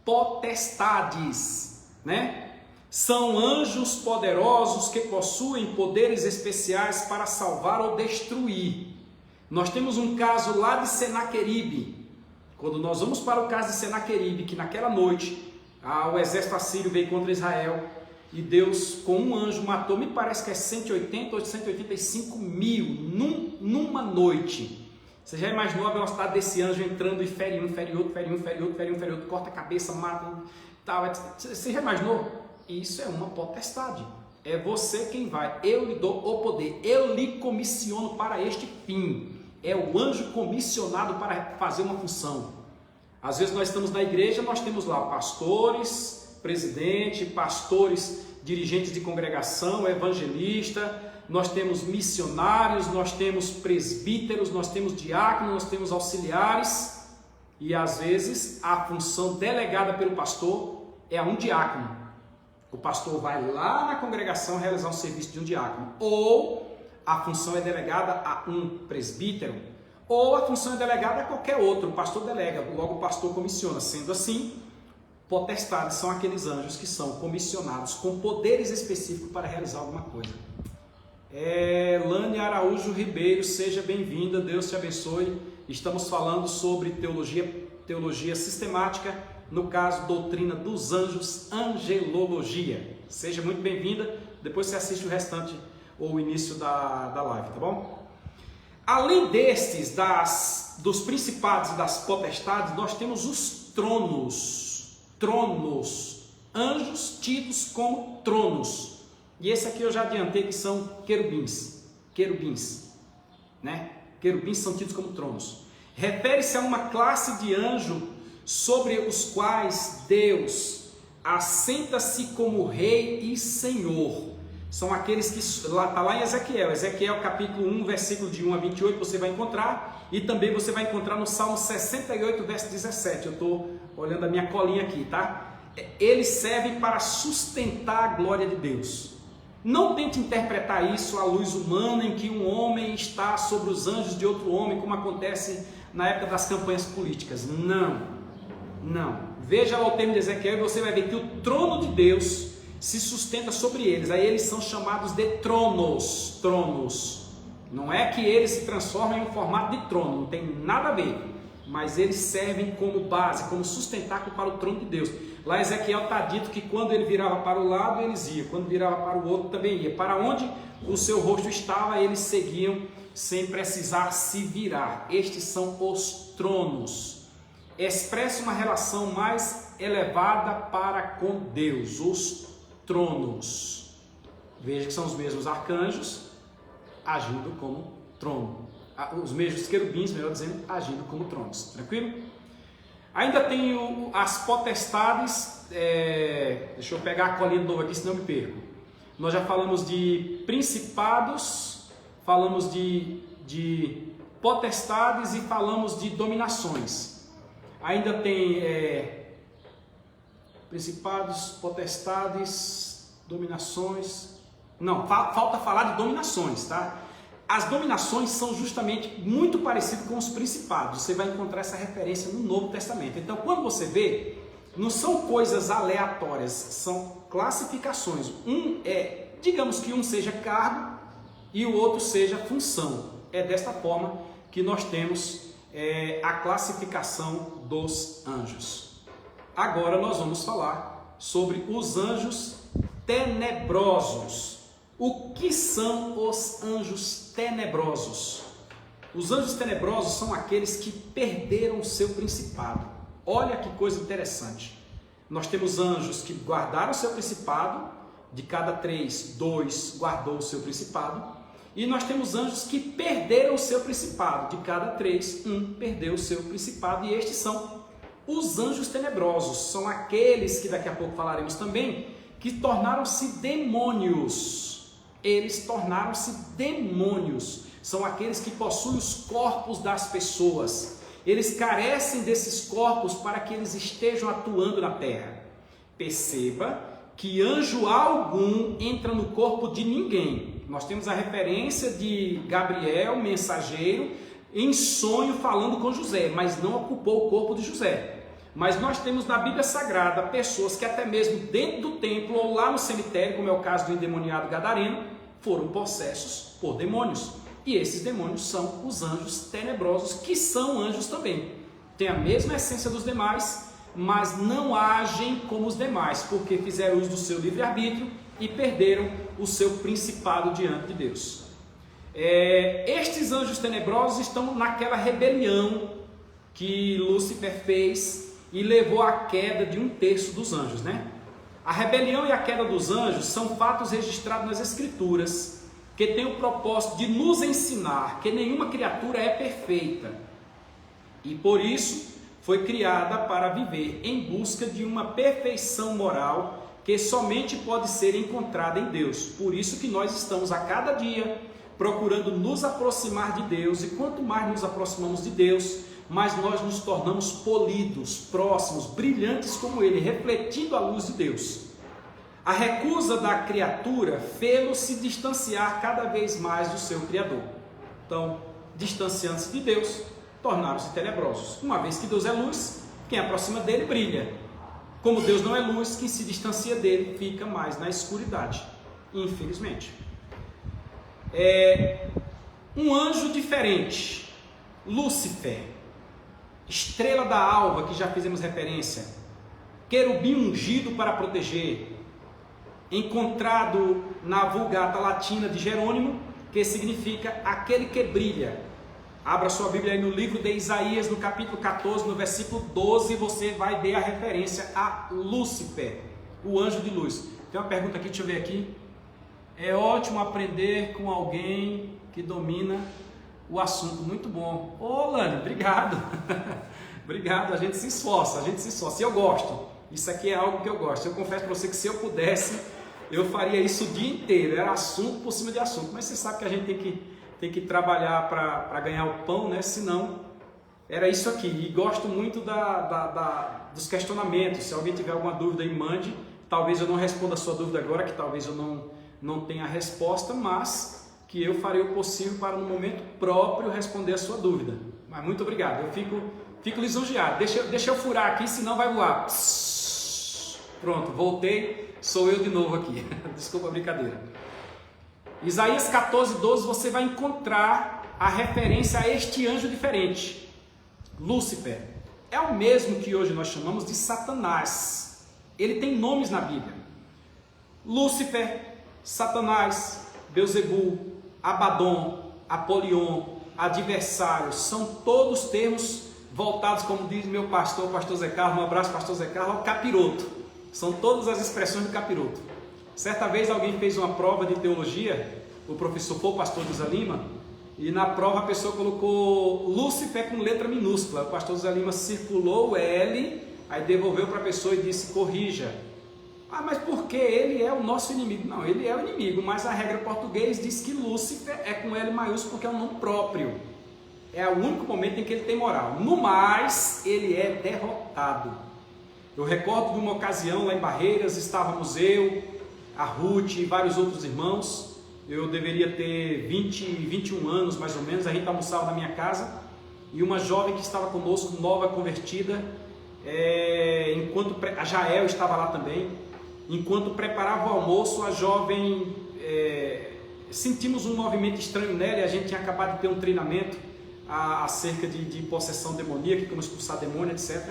Potestades, né? São anjos poderosos que possuem poderes especiais para salvar ou destruir. Nós temos um caso lá de Senaqueribe. Quando nós vamos para o caso de Senaqueribe, que naquela noite o exército assírio veio contra Israel e Deus com um anjo matou, me parece que é 180 ou 185 mil numa noite. Você já imaginou a velocidade desse anjo entrando e fere um, fere outro, fere um, fere outro, fere um, fere outro, corta a cabeça, mata, tal. Você já imaginou? Isso é uma potestade. É você quem vai. Eu lhe dou o poder. Eu lhe comissiono para este fim. É o anjo comissionado para fazer uma função. Às vezes nós estamos na igreja, nós temos lá pastores, presidente, pastores, dirigentes de congregação, evangelista, nós temos missionários, nós temos presbíteros, nós temos diáconos, nós temos auxiliares, e às vezes a função delegada pelo pastor é a um diácono. O pastor vai lá na congregação realizar um serviço de um diácono, ou a função é delegada a um presbítero, ou a função é delegada a qualquer outro. O pastor delega, logo o pastor comissiona. Sendo assim, potestades são aqueles anjos que são comissionados com poderes específicos para realizar alguma coisa. Lânia Araújo Ribeiro, seja bem-vinda, Deus te abençoe. Estamos falando sobre teologia sistemática, no caso, doutrina dos anjos, angelologia. Seja muito bem-vinda, depois você assiste o restante ou o início da live, tá bom? Além destes, dos principados e das potestades, nós temos os tronos, anjos tidos como tronos. E esse aqui eu já adiantei que são querubins, né? Querubins são tidos como tronos. Refere-se a uma classe de anjo sobre os quais Deus assenta-se como rei e senhor. São aqueles que, está lá em Ezequiel capítulo 1, versículo de 1 a 28, você vai encontrar, e também você vai encontrar no Salmo 68, verso 17, eu estou olhando a minha colinha aqui, tá? Eles servem para sustentar a glória de Deus. Não tente interpretar isso à luz humana, em que um homem está sobre os anjos de outro homem, como acontece na época das campanhas políticas. Não. Veja lá o termo de Ezequiel e você vai ver que o trono de Deus se sustenta sobre eles. Aí eles são chamados de tronos. Não é que eles se transformam em um formato de trono, não tem nada a ver. Mas eles servem como base, como sustentáculo para o trono de Deus. Lá em Ezequiel está dito que quando ele virava para o lado, eles iam. Quando virava para o outro, também ia. Para onde o seu rosto estava, eles seguiam sem precisar se virar. Estes são os tronos. expressa uma relação mais elevada para com Deus, os tronos. Veja que são os mesmos arcanjos agindo como trono. Os mesmos querubins, melhor dizendo, agindo como tronos. Tranquilo? Ainda tem as potestades. Deixa eu pegar a colinha de novo aqui, senão eu me perco. Nós já falamos de principados, falamos de potestades e falamos de dominações. Ainda tem principados, potestades, dominações. Não, falta falar de dominações, tá? As dominações são justamente muito parecidas com os principados. Você vai encontrar essa referência no Novo Testamento. Então, quando você vê, não são coisas aleatórias, são classificações. Digamos que um seja cargo e o outro seja função. É desta forma que nós temos a classificação dos anjos. Agora nós vamos falar sobre os anjos tenebrosos. O que são os anjos tenebrosos? Os anjos tenebrosos são aqueles que perderam o seu principado. Olha que coisa interessante. Nós temos anjos que guardaram o seu principado, de cada 3, 2 guardou o seu principado. E nós temos anjos que perderam o seu principado, de cada 3, 1 perdeu o seu principado. E estes são os anjos tenebrosos. São aqueles que daqui a pouco falaremos também, que tornaram-se demônios. Eles tornaram-se demônios. São aqueles que possuem os corpos das pessoas. Eles carecem desses corpos para que eles estejam atuando na terra. Perceba que anjo algum entra no corpo de ninguém. Nós temos a referência de Gabriel, mensageiro, em sonho falando com José, mas não ocupou o corpo de José. Mas nós temos na Bíblia Sagrada pessoas que até mesmo dentro do templo ou lá no cemitério, como é o caso do endemoniado gadareno, foram possessos por demônios. E esses demônios são os anjos tenebrosos, que são anjos também. Têm a mesma essência dos demais, mas não agem como os demais, porque fizeram uso do seu livre-arbítrio e perderam o seu principado diante de Deus. Estes anjos tenebrosos estão naquela rebelião que Lúcifer fez e levou à queda de 1/3 dos anjos, né? A rebelião e a queda dos anjos são fatos registrados nas Escrituras, que têm o propósito de nos ensinar que nenhuma criatura é perfeita e por isso foi criada para viver em busca de uma perfeição moral que somente pode ser encontrada em Deus. Por isso que nós estamos a cada dia procurando nos aproximar de Deus, e quanto mais nos aproximamos de Deus, mais nós nos tornamos polidos, próximos, brilhantes como Ele, refletindo a luz de Deus. A recusa da criatura fê-lo se distanciar cada vez mais do seu Criador. Então, distanciando-se de Deus, tornaram-se tenebrosos. Uma vez que Deus é luz, quem aproxima dele brilha. Como Deus não é luz, quem se distancia dele fica mais na escuridade, infelizmente. Um anjo diferente, Lúcifer, estrela da alva, que já fizemos referência, querubim ungido para proteger, encontrado na Vulgata Latina de Jerônimo, que significa aquele que brilha. Abra sua Bíblia aí no livro de Isaías, no capítulo 14, no versículo 12, você vai ver a referência a Lúcifer, o anjo de luz. Tem uma pergunta aqui, deixa eu ver aqui. É ótimo aprender com alguém que domina o assunto. Muito bom. Ô, Lani, obrigado. Obrigado, a gente se esforça. E eu gosto. Isso aqui é algo que eu gosto. Eu confesso para você que se eu pudesse, eu faria isso o dia inteiro. Era assunto por cima de assunto. Mas você sabe que a gente tem que trabalhar para ganhar o pão, né? Senão, era isso aqui. E gosto muito dos questionamentos. Se alguém tiver alguma dúvida aí, mande. Talvez eu não responda a sua dúvida agora, que talvez eu não tenha a resposta, mas que eu farei o possível para no momento próprio responder a sua dúvida. Mas muito obrigado, eu fico lisonjeado. Deixa eu furar aqui, senão vai voar. Pronto, voltei, sou eu de novo aqui. Desculpa a brincadeira. Isaías 14, 12, você vai encontrar a referência a este anjo diferente. Lúcifer é o mesmo que hoje nós chamamos de Satanás. Ele tem nomes na Bíblia. Lúcifer, Satanás, Beuzebu, Abaddon, Apolion, adversário, são todos termos voltados, como diz meu pastor, pastor Zé Carlos, um abraço pastor Zé Carlos, ao capiroto. São todas as expressões do capiroto. Certa vez alguém fez uma prova de teologia, o professor foi o pastor José Lima, e na prova a pessoa colocou Lúcifer com letra minúscula. O pastor José Lima circulou o L, aí devolveu para a pessoa e disse, corrija. Ah, mas por que ele é o nosso inimigo? Não, ele é o inimigo, mas a regra portuguesa diz que Lúcifer é com L maiúsculo porque é um nome próprio. É o único momento em que ele tem moral. No mais, ele é derrotado. Eu recordo de uma ocasião lá em Barreiras, estávamos eu, a Ruth e vários outros irmãos. Eu deveria ter 21 anos mais ou menos, a gente almoçava na minha casa. E uma jovem que estava conosco, nova convertida, enquanto a Jael estava lá também. Enquanto preparava o almoço, a jovem, sentimos um movimento estranho nela e a gente tinha acabado de ter um treinamento acerca de possessão demoníaca, como expulsar demônio, etc.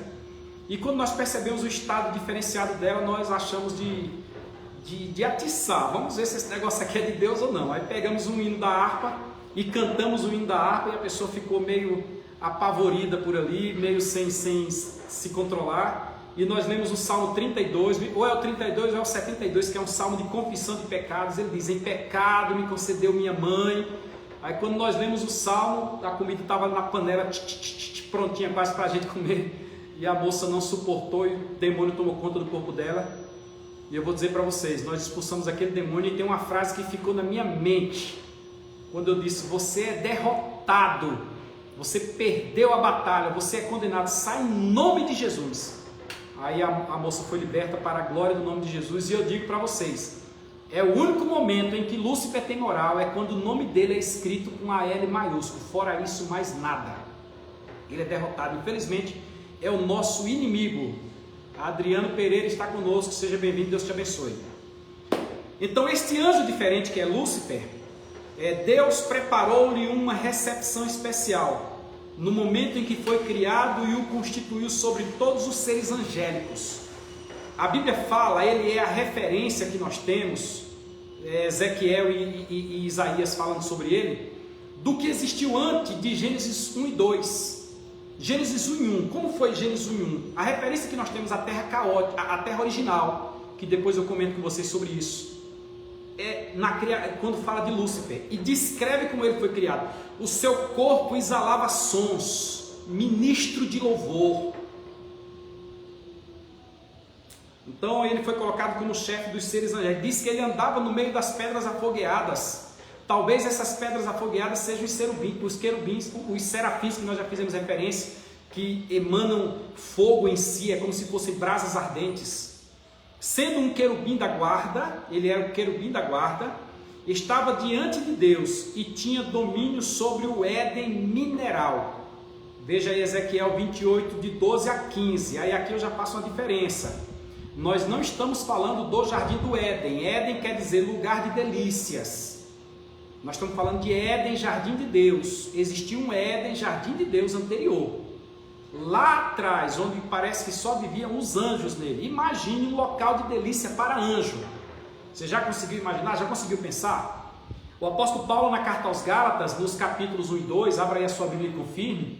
E quando nós percebemos o estado diferenciado dela, nós achamos de atiçar, vamos ver se esse negócio aqui é de Deus ou não. Aí pegamos um hino da harpa e cantamos o hino da harpa e a pessoa ficou meio apavorida por ali, meio sem se controlar. E nós lemos o Salmo 32, ou é o 32 ou é o 72, que é um salmo de confissão de pecados. Ele diz, em pecado me concedeu minha mãe. Aí quando nós lemos o salmo, a comida estava na panela, prontinha quase para a gente comer. E a moça não suportou e o demônio tomou conta do corpo dela. E eu vou dizer para vocês, nós expulsamos aquele demônio e tem uma frase que ficou na minha mente. Quando eu disse, você é derrotado, você perdeu a batalha, você é condenado, sai em nome de Jesus. Aí a moça foi liberta para a glória do nome de Jesus. E eu digo para vocês, é o único momento em que Lúcifer tem moral, é quando o nome dele é escrito com a L maiúsculo. Fora isso, mais nada. Ele é derrotado. Infelizmente, é o nosso inimigo. Adriano Pereira está conosco. Seja bem-vindo, Deus te abençoe. Então, este anjo diferente que é Lúcifer, Deus preparou-lhe uma recepção especial no momento em que foi criado e o constituiu sobre todos os seres angélicos. A Bíblia fala, ele é a referência que nós temos, Ezequiel e Isaías falando sobre ele, do que existiu antes de Gênesis 1 e 2. Gênesis 1 e 1, como foi Gênesis 1 e 1? A referência que nós temos à terra caótica, a terra original, que depois eu comento com vocês sobre isso, quando fala de Lúcifer, e descreve como ele foi criado. O seu corpo exalava sons, ministro de louvor. Então ele foi colocado como chefe dos seres angélicos. Diz que ele andava no meio das pedras afogueadas. Talvez essas pedras afogueadas sejam os querubins, os serafins, que nós já fizemos referência, que emanam fogo em si, é como se fossem brasas ardentes. Sendo um querubim da guarda, ele era o querubim da guarda, estava diante de Deus e tinha domínio sobre o Éden mineral. Veja aí Ezequiel 28, de 12 a 15. Aí aqui eu já faço uma diferença. Nós não estamos falando do jardim do Éden. Éden quer dizer lugar de delícias. Nós estamos falando de Éden, jardim de Deus. Existia um Éden, jardim de Deus anterior. Lá atrás, onde parece que só viviam os anjos nele. Imagine um local de delícia para anjo. Você já conseguiu imaginar? Já conseguiu pensar? O apóstolo Paulo, na carta aos Gálatas, nos capítulos 1 e 2, abra aí a sua Bíblia e confirme,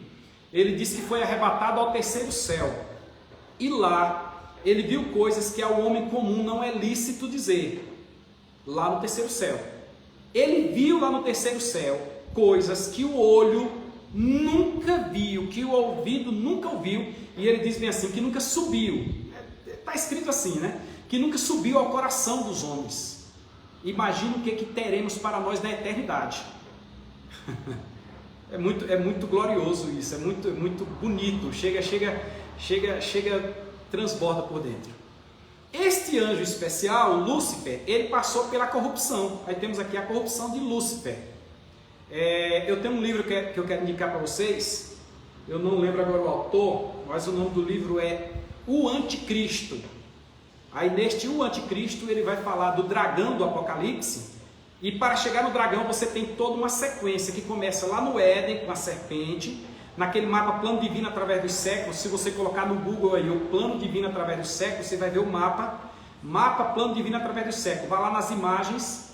ele diz que foi arrebatado ao terceiro céu. E lá, ele viu coisas que ao homem comum não é lícito dizer. Lá no terceiro céu. Ele viu lá no terceiro céu coisas que o olho nunca viu, que o ouvido nunca ouviu, e ele diz bem assim, que nunca subiu, está escrito assim, né? Que nunca subiu ao coração dos homens. Imagina o que teremos para nós na eternidade. É muito glorioso isso, é muito bonito, transborda por dentro. Este anjo especial, Lúcifer, ele passou pela corrupção. Aí temos aqui a corrupção de Lúcifer. Eu tenho um livro que eu quero indicar para vocês, eu não lembro agora o autor, mas o nome do livro é O Anticristo. Aí neste O Anticristo ele vai falar do dragão do Apocalipse, e para chegar no dragão você tem toda uma sequência que começa lá no Éden com a serpente, naquele mapa Plano Divino através dos séculos. Se você colocar no Google aí o Plano Divino através dos séculos, você vai ver o mapa Plano Divino através dos séculos. Vá lá nas imagens,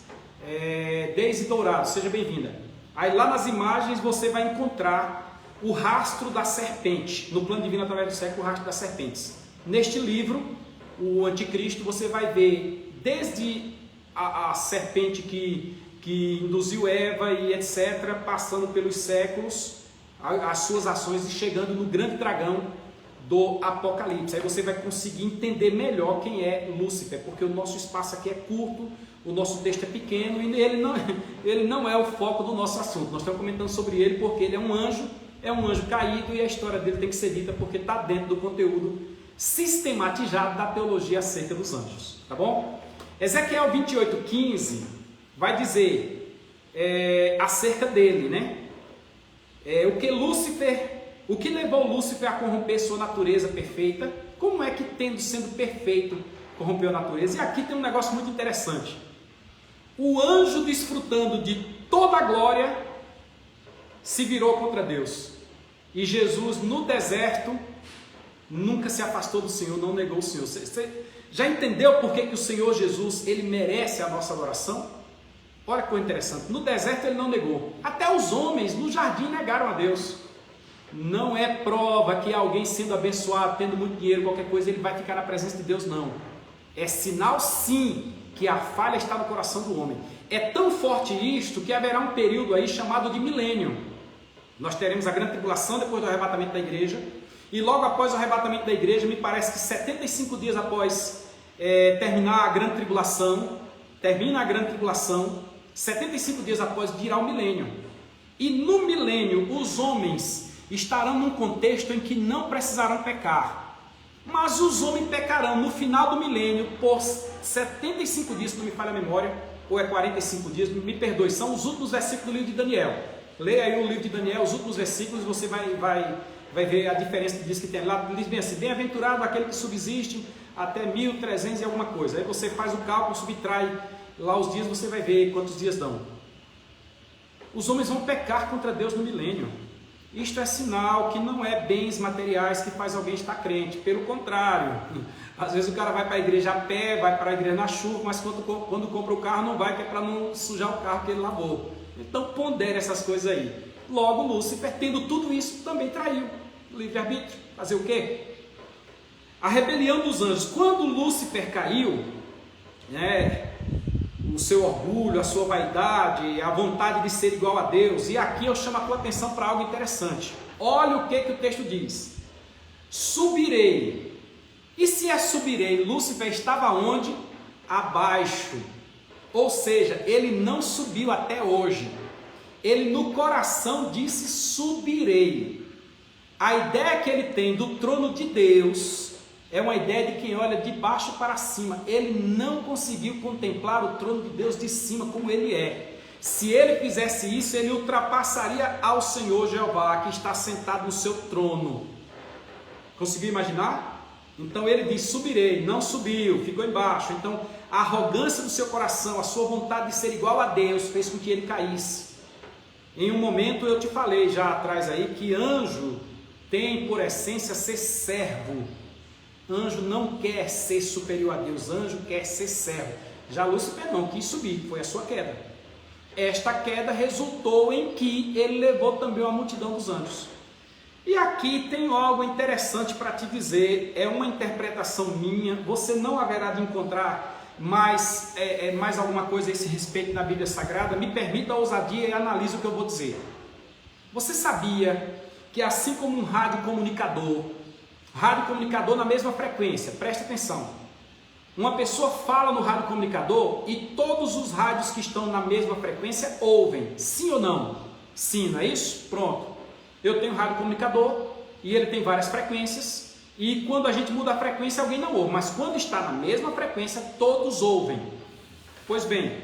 Deise Dourado, seja bem-vinda. Aí lá nas imagens você vai encontrar O Rastro da Serpente, no Plano Divino através do século, o Rastro das Serpentes. Neste livro, o Anticristo, você vai ver desde a serpente que induziu Eva e etc., passando pelos séculos, as suas ações e chegando no grande dragão do Apocalipse. Aí você vai conseguir entender melhor quem é Lúcifer, porque o nosso espaço aqui é curto, o nosso texto é pequeno e ele não é o foco do nosso assunto. Nós estamos comentando sobre ele porque ele é um anjo caído e a história dele tem que ser dita porque está dentro do conteúdo sistematizado da teologia acerca dos anjos, tá bom? Ezequiel 28:15 vai dizer acerca dele, né? O que levou Lúcifer a corromper sua natureza perfeita? Como é que, sendo perfeito, corrompeu a natureza? E aqui tem um negócio muito interessante. O anjo, desfrutando de toda a glória, se virou contra Deus. E Jesus, no deserto, nunca se afastou do Senhor, não negou o Senhor. Você já entendeu por que o Senhor Jesus, ele merece a nossa adoração? Olha que coisa interessante. No deserto ele não negou. Até os homens no jardim negaram a Deus. Não é prova que alguém sendo abençoado, tendo muito dinheiro, qualquer coisa, ele vai ficar na presença de Deus, não. É sinal, sim, que a falha está no coração do homem. É tão forte isto que haverá um período aí chamado de milênio. Nós teremos a grande tribulação depois do arrebatamento da igreja. E logo após o arrebatamento da igreja, me parece que 75 dias após terminar a grande tribulação, 75 dias após virá o milênio. E no milênio, os homens estarão num contexto em que não precisarão pecar. Mas os homens pecarão no final do milênio por 75 dias, se não me falha a memória, ou é 45 dias, me perdoe, são os últimos versículos do livro de Daniel. Leia aí o livro de Daniel, os últimos versículos, e você vai ver a diferença que diz que tem lá. Diz bem assim: bem-aventurado aquele que subsiste até 1300 e alguma coisa. Aí você faz o cálculo, subtrai lá os dias, você vai ver quantos dias dão. Os homens vão pecar contra Deus no milênio. Isto é sinal que não é bens materiais que faz alguém estar crente. Pelo contrário, às vezes o cara vai para a igreja a pé, vai para a igreja na chuva, mas quando compra o carro não vai, que é para não sujar o carro que ele lavou. Então pondere essas coisas aí. Logo, Lúcifer, tendo tudo isso, também traiu o livre-arbítrio. Fazer o quê? A rebelião dos anjos. Quando Lúcifer caiu, o seu orgulho, a sua vaidade, a vontade de ser igual a Deus. E aqui eu chamo a tua atenção para algo interessante. Olha o que o texto diz. Subirei. E se é subirei, Lúcifer estava onde? Abaixo. Ou seja, ele não subiu até hoje. Ele no coração disse subirei. A ideia que ele tem do trono de Deus é uma ideia de quem olha de baixo para cima. Ele não conseguiu contemplar o trono de Deus de cima como ele é. Se ele fizesse isso, ele ultrapassaria ao Senhor Jeová, que está sentado no seu trono. Conseguiu imaginar? Então ele diz subirei, não subiu, ficou embaixo. Então a arrogância do seu coração, a sua vontade de ser igual a Deus, fez com que ele caísse. Em um momento eu te falei já atrás aí que anjo tem por essência ser servo. Anjo não quer ser superior a Deus, anjo quer ser servo. Já Lúcifer não quis subir, foi a sua queda. Esta queda resultou em que ele levou também a multidão dos anjos. E aqui tem algo interessante para te dizer, é uma interpretação minha, você não haverá de encontrar mais alguma coisa a esse respeito na Bíblia Sagrada. Me permita a ousadia e analise o que eu vou dizer. Você sabia que assim como um radiocomunicador na mesma frequência, preste atenção, uma pessoa fala no radiocomunicador e todos os rádios que estão na mesma frequência ouvem, sim ou não? Sim, não é isso? Pronto. Eu tenho um radiocomunicador e ele tem várias frequências e quando a gente muda a frequência alguém não ouve, mas quando está na mesma frequência todos ouvem. Pois bem,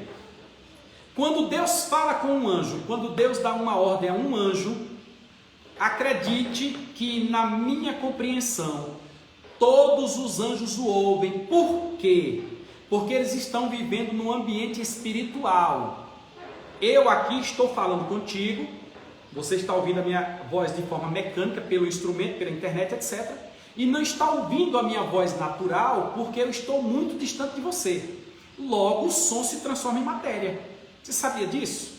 quando Deus fala com um anjo, quando Deus dá uma ordem a um anjo, acredite que na minha compreensão todos os anjos o ouvem. Por quê? Porque eles estão vivendo num ambiente espiritual. Eu aqui estou falando contigo, você está ouvindo a minha voz de forma mecânica, pelo instrumento, pela internet, etc. E não está ouvindo a minha voz natural porque eu estou muito distante de você. Logo, o som se transforma em matéria. Você sabia disso?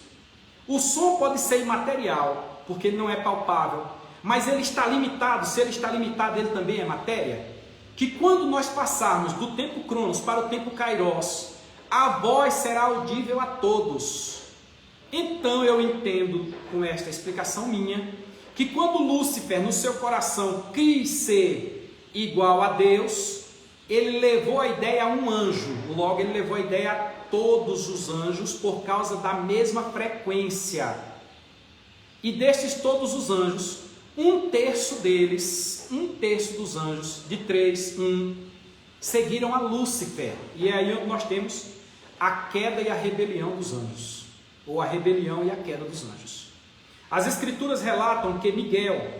O som pode ser imaterial, porque ele não é palpável. mas ele está limitado. Se ele está limitado, ele também é matéria. Que quando nós passarmos do tempo Cronos para o tempo Kairos, a voz será audível a todos. Então eu entendo, com esta explicação minha, que quando Lúcifer no seu coração quis ser igual a Deus, ele levou a ideia a um anjo, logo ele levou a ideia a todos os anjos por causa da mesma frequência. E destes todos os anjos, um terço dos anjos, de 3, 1, seguiram a Lúcifer. E é aí onde nós temos a queda e a rebelião dos anjos, ou a rebelião e a queda dos anjos. As escrituras relatam que Miguel,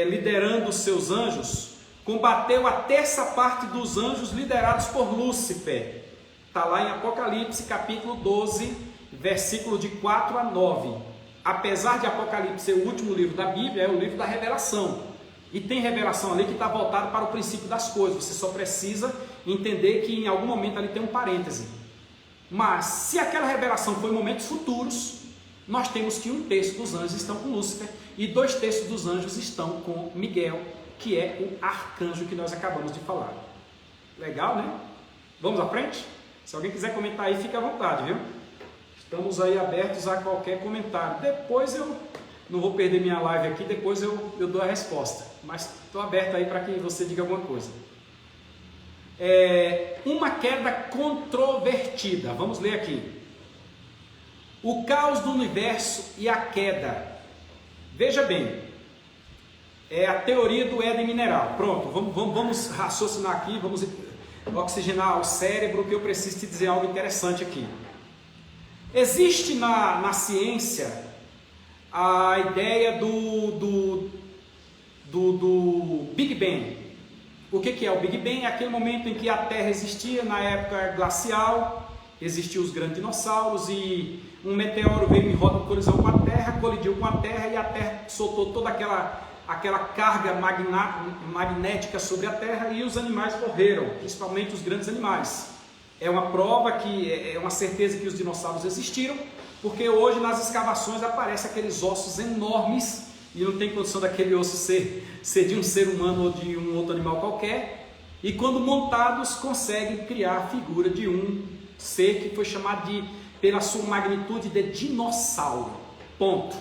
liderando os seus anjos, combateu a terça parte dos anjos liderados por Lúcifer. Está lá em Apocalipse capítulo 12, versículo de 4 a 9. Apesar de Apocalipse ser o último livro da Bíblia, é o livro da revelação. E tem revelação ali que está voltado para o princípio das coisas. Você só precisa entender que em algum momento ali tem um parêntese. Mas se aquela revelação foi em momentos futuros, nós temos que um terço dos anjos estão com Lúcifer e 2 terços dos anjos estão com Miguel, que é o arcanjo que nós acabamos de falar. Legal, né? Vamos à frente? Se alguém quiser comentar aí, fique à vontade, viu? Estamos aí abertos a qualquer comentário. Depois eu não vou perder minha live aqui, depois eu dou a resposta. Mas estou aberto aí para que você diga alguma coisa. Uma queda controvertida. Vamos ler aqui. O caos do universo e a queda. Veja bem, é a teoria do Éden mineral. Pronto, vamos raciocinar aqui, vamos oxigenar o cérebro, que eu preciso te dizer algo interessante aqui. Existe na ciência a ideia do Big Bang. O que é o Big Bang? É aquele momento em que a Terra existia na época glacial, existiam os grandes dinossauros e um meteoro veio em rota de colisão com a Terra, colidiu com a Terra e a Terra soltou toda aquela carga magnética sobre a Terra e os animais morreram, principalmente os grandes animais. É uma prova, é uma certeza que os dinossauros existiram, porque hoje nas escavações aparecem aqueles ossos enormes e não tem condição daquele osso ser de um ser humano ou de um outro animal qualquer, e quando montados conseguem criar a figura de um ser que foi chamado pela sua magnitude de dinossauro. Ponto.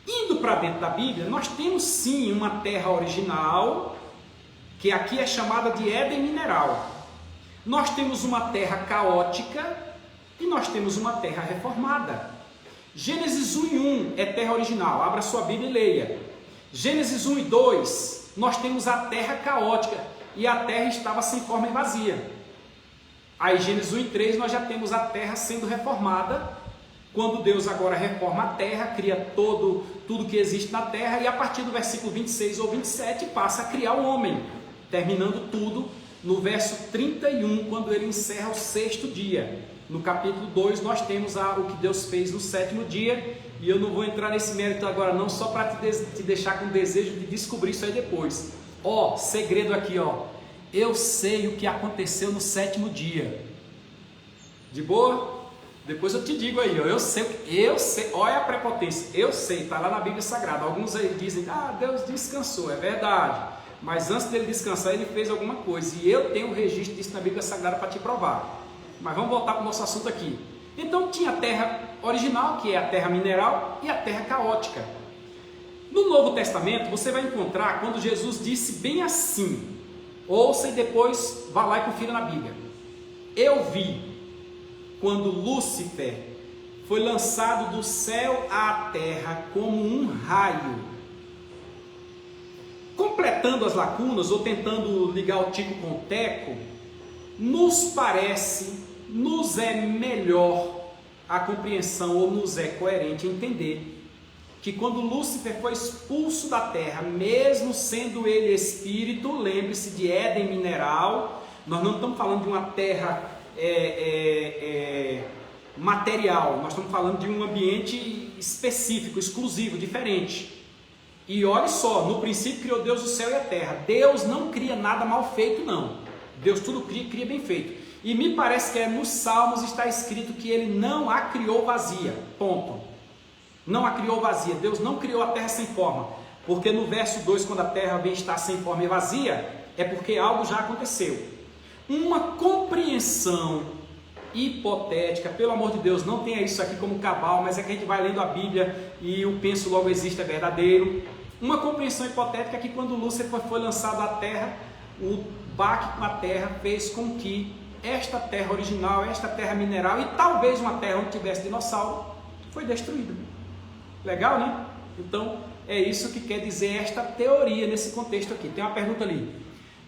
Indo para dentro da Bíblia, nós temos sim uma terra original, que aqui é chamada de Éden mineral. Nós temos uma terra caótica e nós temos uma terra reformada. Gênesis 1 e 1 é terra original, abra sua Bíblia e leia. Gênesis 1 e 2, nós temos a terra caótica e a terra estava sem forma e vazia. Aí Gênesis 1 e 3 nós já temos a terra sendo reformada, quando Deus agora reforma a terra, cria tudo que existe na terra, e a partir do versículo 26 ou 27 passa a criar o homem, terminando tudo no verso 31, quando ele encerra o 6º dia. No capítulo 2 nós temos o que Deus fez no 7º dia, e eu não vou entrar nesse mérito agora não, só para te deixar com desejo de descobrir isso aí depois. Segredo aqui, eu sei o que aconteceu no 7º dia. De boa? Depois eu te digo aí, eu sei, olha a prepotência, eu sei, está lá na Bíblia Sagrada. Alguns aí dizem, Deus descansou, é verdade, mas antes dele descansar ele fez alguma coisa, e eu tenho um registro disso na Bíblia Sagrada para te provar. Mas vamos voltar para o nosso assunto aqui. Então tinha a terra original, que é a terra mineral, e a terra caótica. No Novo Testamento você vai encontrar quando Jesus disse bem assim, ouça e depois vá lá e confira na Bíblia. Eu vi quando Lúcifer foi lançado do céu à terra como um raio. Completando as lacunas ou tentando ligar o tico com o teco, nos é melhor a compreensão, ou nos é coerente entender que quando Lúcifer foi expulso da terra, mesmo sendo ele espírito, lembre-se de Éden mineral, nós não estamos falando de uma terra material, nós estamos falando de um ambiente específico, exclusivo, diferente. E olhe só, no princípio criou Deus o céu e a terra. Deus não cria nada mal feito, não. Deus tudo cria bem feito. E me parece que nos Salmos está escrito que ele não a criou vazia, ponto. não a criou vazia. Deus não criou a terra sem forma, porque no verso 2, quando a terra vem estar sem forma e vazia, é porque algo já aconteceu. Uma compreensão hipotética, pelo amor de Deus, não tenha isso aqui como cabal, mas é que a gente vai lendo a Bíblia e o penso logo existe é verdadeiro. Uma compreensão hipotética é que quando Lúcifer foi lançado à terra, o baque com a terra fez com que esta terra original, esta terra mineral e talvez uma terra onde tivesse dinossauro, foi destruída. Legal, né? Então é isso que quer dizer esta teoria nesse contexto aqui. Tem uma pergunta ali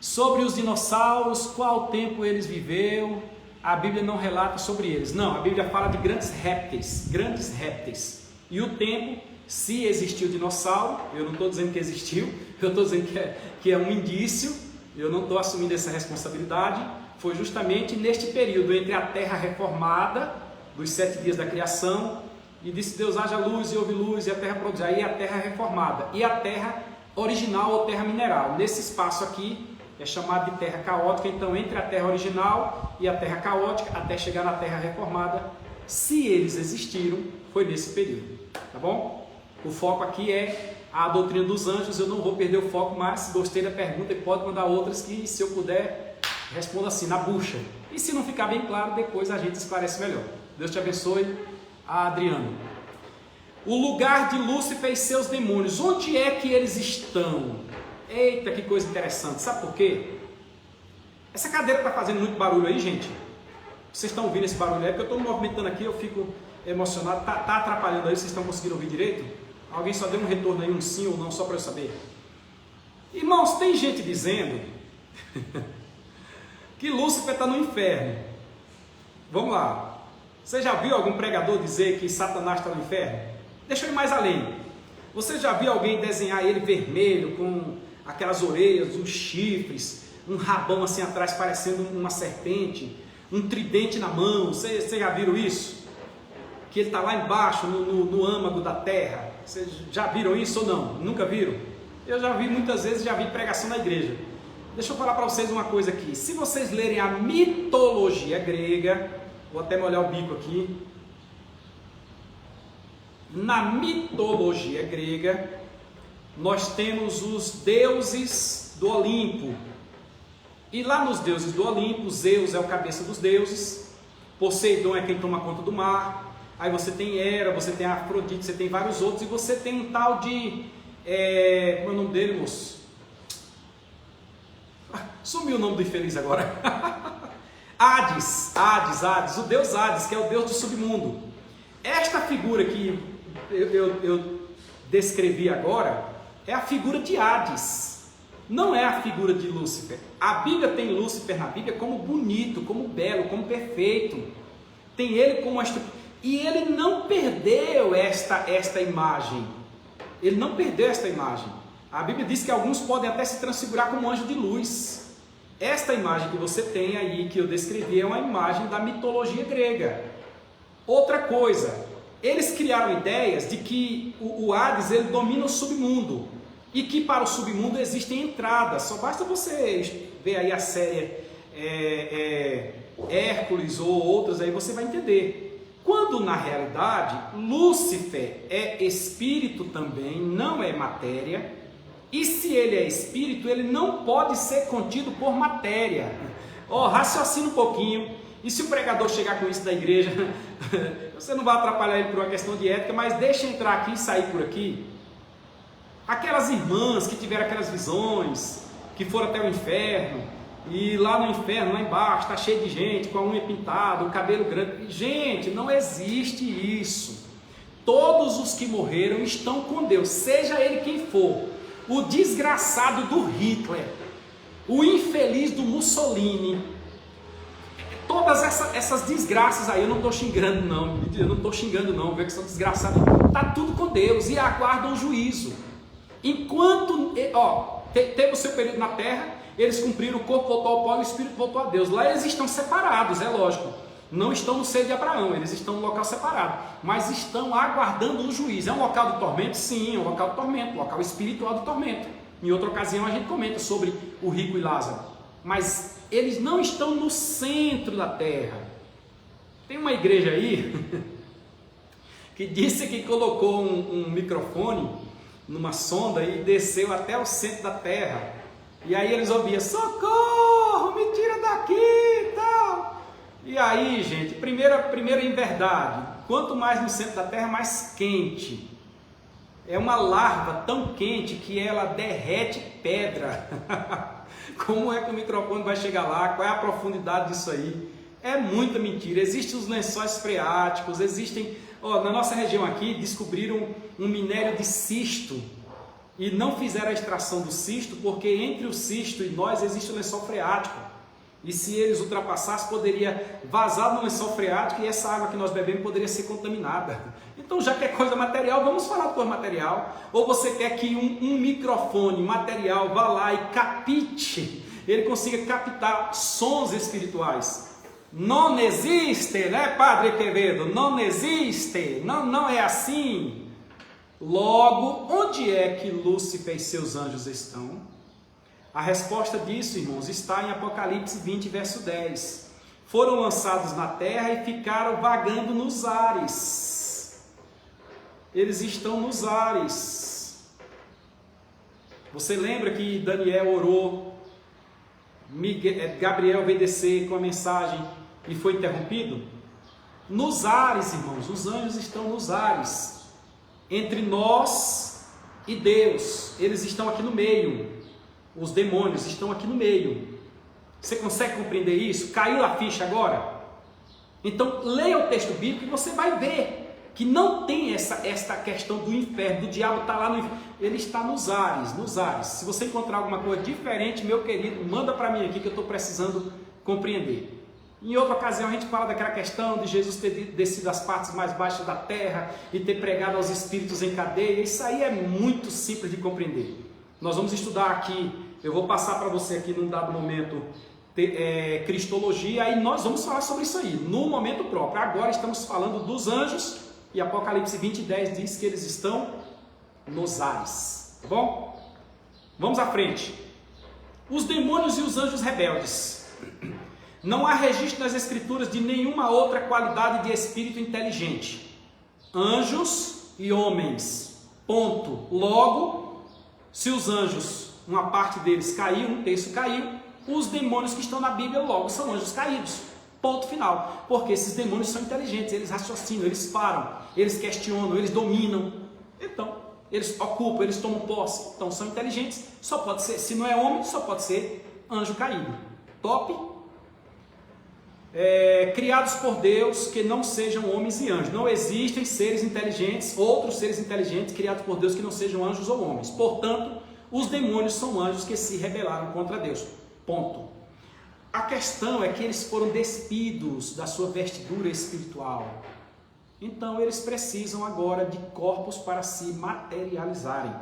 sobre os dinossauros, qual tempo eles viveu. A Bíblia não relata sobre eles. Não, a Bíblia fala de grandes répteis. E o tempo, se existiu dinossauro, eu não estou dizendo que existiu, eu estou dizendo que é um indício, eu não estou assumindo essa responsabilidade. Foi justamente neste período entre a terra reformada, dos 7 dias da criação, e disse Deus, haja luz, e houve luz, e a terra produziu. Aí a terra reformada, e a terra original ou terra mineral. Nesse espaço aqui, é chamado de terra caótica. Então, entre a terra original e a terra caótica, até chegar na terra reformada, se eles existiram, foi nesse período, tá bom? O foco aqui é a doutrina dos anjos. Eu não vou perder o foco, mas gostei da pergunta e pode mandar outras que, se eu puder, responda assim, na bucha. E se não ficar bem claro, depois a gente esclarece melhor. Deus te abençoe. Adriano. O lugar de Lúcifer e seus demônios, onde é que eles estão? Eita, que coisa interessante. Sabe por quê? Essa cadeira está fazendo muito barulho aí, gente. Vocês estão ouvindo esse barulho aí? Porque eu estou me movimentando aqui, eu fico emocionado. Tá atrapalhando aí? Vocês estão conseguindo ouvir direito? Alguém só deu um retorno aí, um sim ou não, só para eu saber. Irmãos, tem gente dizendo que Lúcifer está no inferno. Vamos lá. Você já viu algum pregador dizer que Satanás está no inferno? Deixa eu ir mais além. Você já viu alguém desenhar ele vermelho, com aquelas orelhas, os chifres, um rabão assim atrás parecendo uma serpente, um tridente na mão? Vocês já viram isso? Que ele está lá embaixo, no âmago da terra. Vocês já viram isso ou não? Nunca viram? Eu já vi muitas vezes, já vi pregação na igreja. Deixa eu falar para vocês uma coisa aqui. Se vocês lerem a mitologia grega, vou até molhar o bico aqui. Na mitologia grega, nós temos os deuses do Olimpo. E lá nos deuses do Olimpo, Zeus é o cabeça dos deuses, Poseidon é quem toma conta do mar, aí você tem Hera, você tem Afrodite, você tem vários outros, e você tem um tal de... como é o nome dele, moço? Sumiu o nome do infeliz agora. Hades, o deus Hades, que é o deus do submundo. Esta figura que eu descrevi agora é a figura de Hades, não é a figura de Lúcifer. A Bíblia tem Lúcifer na Bíblia como bonito, como belo, como perfeito. Tem ele como e ele não perdeu esta imagem. Ele não perdeu esta imagem. A Bíblia diz que alguns podem até se transfigurar como anjo de luz. Esta imagem que você tem aí, que eu descrevi, é uma imagem da mitologia grega. Outra coisa, eles criaram ideias de que o Hades ele domina o submundo e que para o submundo existem entradas. Só basta você ver aí a série Hércules ou outras, aí você vai entender. Quando na realidade Lúcifer é espírito também, não é matéria. E se ele é espírito, ele não pode ser contido por matéria. Raciocina um pouquinho. E se o pregador chegar com isso da igreja, você não vai atrapalhar ele por uma questão de ética, mas deixa entrar aqui e sair por aqui. Aquelas irmãs que tiveram aquelas visões, que foram até o inferno, e lá no inferno, lá embaixo, está cheio de gente, com a unha pintada, o cabelo grande. Gente, não existe isso. Todos os que morreram estão com Deus, seja ele quem for. O desgraçado do Hitler, o infeliz do Mussolini, todas essas desgraças aí, eu não estou xingando não, vê que são desgraçados, está tudo com Deus e aguardam o juízo. Enquanto, teve o seu período na terra, eles cumpriram, o corpo voltou ao pó e o espírito voltou a Deus. Lá eles estão separados, é lógico. Não estão no seio de Abraão, eles estão no local separado, mas estão aguardando o juízo. É um local do tormento? Sim, é um local do tormento, local espiritual do tormento. Em outra ocasião a gente comenta sobre o rico e Lázaro, mas eles não estão no centro da terra. Tem uma igreja aí que disse que colocou um microfone numa sonda e desceu até o centro da Terra. E aí eles ouviam, socorro, me tira daqui e tal. E aí, gente, primeira em verdade, quanto mais no centro da Terra, mais quente. É uma larva tão quente que ela derrete pedra. Como é que o microfone vai chegar lá? Qual é a profundidade disso aí? É muita mentira. Existem os lençóis freáticos, existem... na nossa região aqui, descobriram um minério de cisto e não fizeram a extração do cisto, porque entre o cisto e nós existe o lençol freático. E se eles ultrapassassem, poderia vazar no lençol freático e essa água que nós bebemos poderia ser contaminada. Então, já que é coisa material, vamos falar de coisa material. Ou você quer que um microfone material vá lá e capte, ele consiga captar sons espirituais? Não existe, né, Padre Quevedo? Não existe, não é assim. Logo, onde é que Lúcifer e seus anjos estão? A resposta disso, irmãos, está em Apocalipse 20, verso 10. Foram lançados na terra e ficaram vagando nos ares. Eles estão nos ares. Você lembra que Daniel orou, Gabriel veio descer com a mensagem e foi interrompido? Nos ares, irmãos, os anjos estão nos ares. Entre nós e Deus, eles estão aqui no meio. Os demônios estão aqui no meio. Você consegue compreender isso? Caiu a ficha agora? Então, leia o texto bíblico e você vai ver que não tem esta questão do inferno, do diabo está lá no inferno. Ele está nos ares, nos ares. Se você encontrar alguma coisa diferente, meu querido, manda para mim aqui que eu estou precisando compreender. Em outra ocasião a gente fala daquela questão de Jesus ter descido às partes mais baixas da terra e ter pregado aos espíritos em cadeia. Isso aí é muito simples de compreender. Nós vamos estudar aqui, eu vou passar para você aqui num dado momento Cristologia, e nós vamos falar sobre isso aí, no momento próprio. Agora estamos falando dos anjos, e Apocalipse 20, 10 diz que eles estão nos ares, tá bom? Vamos à frente. Os demônios e os anjos rebeldes. Não há registro nas escrituras de nenhuma outra qualidade de espírito inteligente. Anjos e homens, ponto. Logo, se os anjos, uma parte deles caiu, um terço caiu, os demônios que estão na Bíblia logo são anjos caídos, ponto final. Porque esses demônios são inteligentes, eles raciocinam, eles param, eles questionam, eles dominam. Então, eles ocupam, eles tomam posse, então são inteligentes. Só pode ser, se não é homem, só pode ser anjo caído. Top? Criados por Deus, que não sejam homens e anjos. Não existem seres inteligentes, outros seres inteligentes criados por Deus que não sejam anjos ou homens. Portanto, os demônios são anjos que se rebelaram contra Deus. Ponto. A questão é que eles foram despidos da sua vestidura espiritual. Então eles precisam agora de corpos para se materializarem.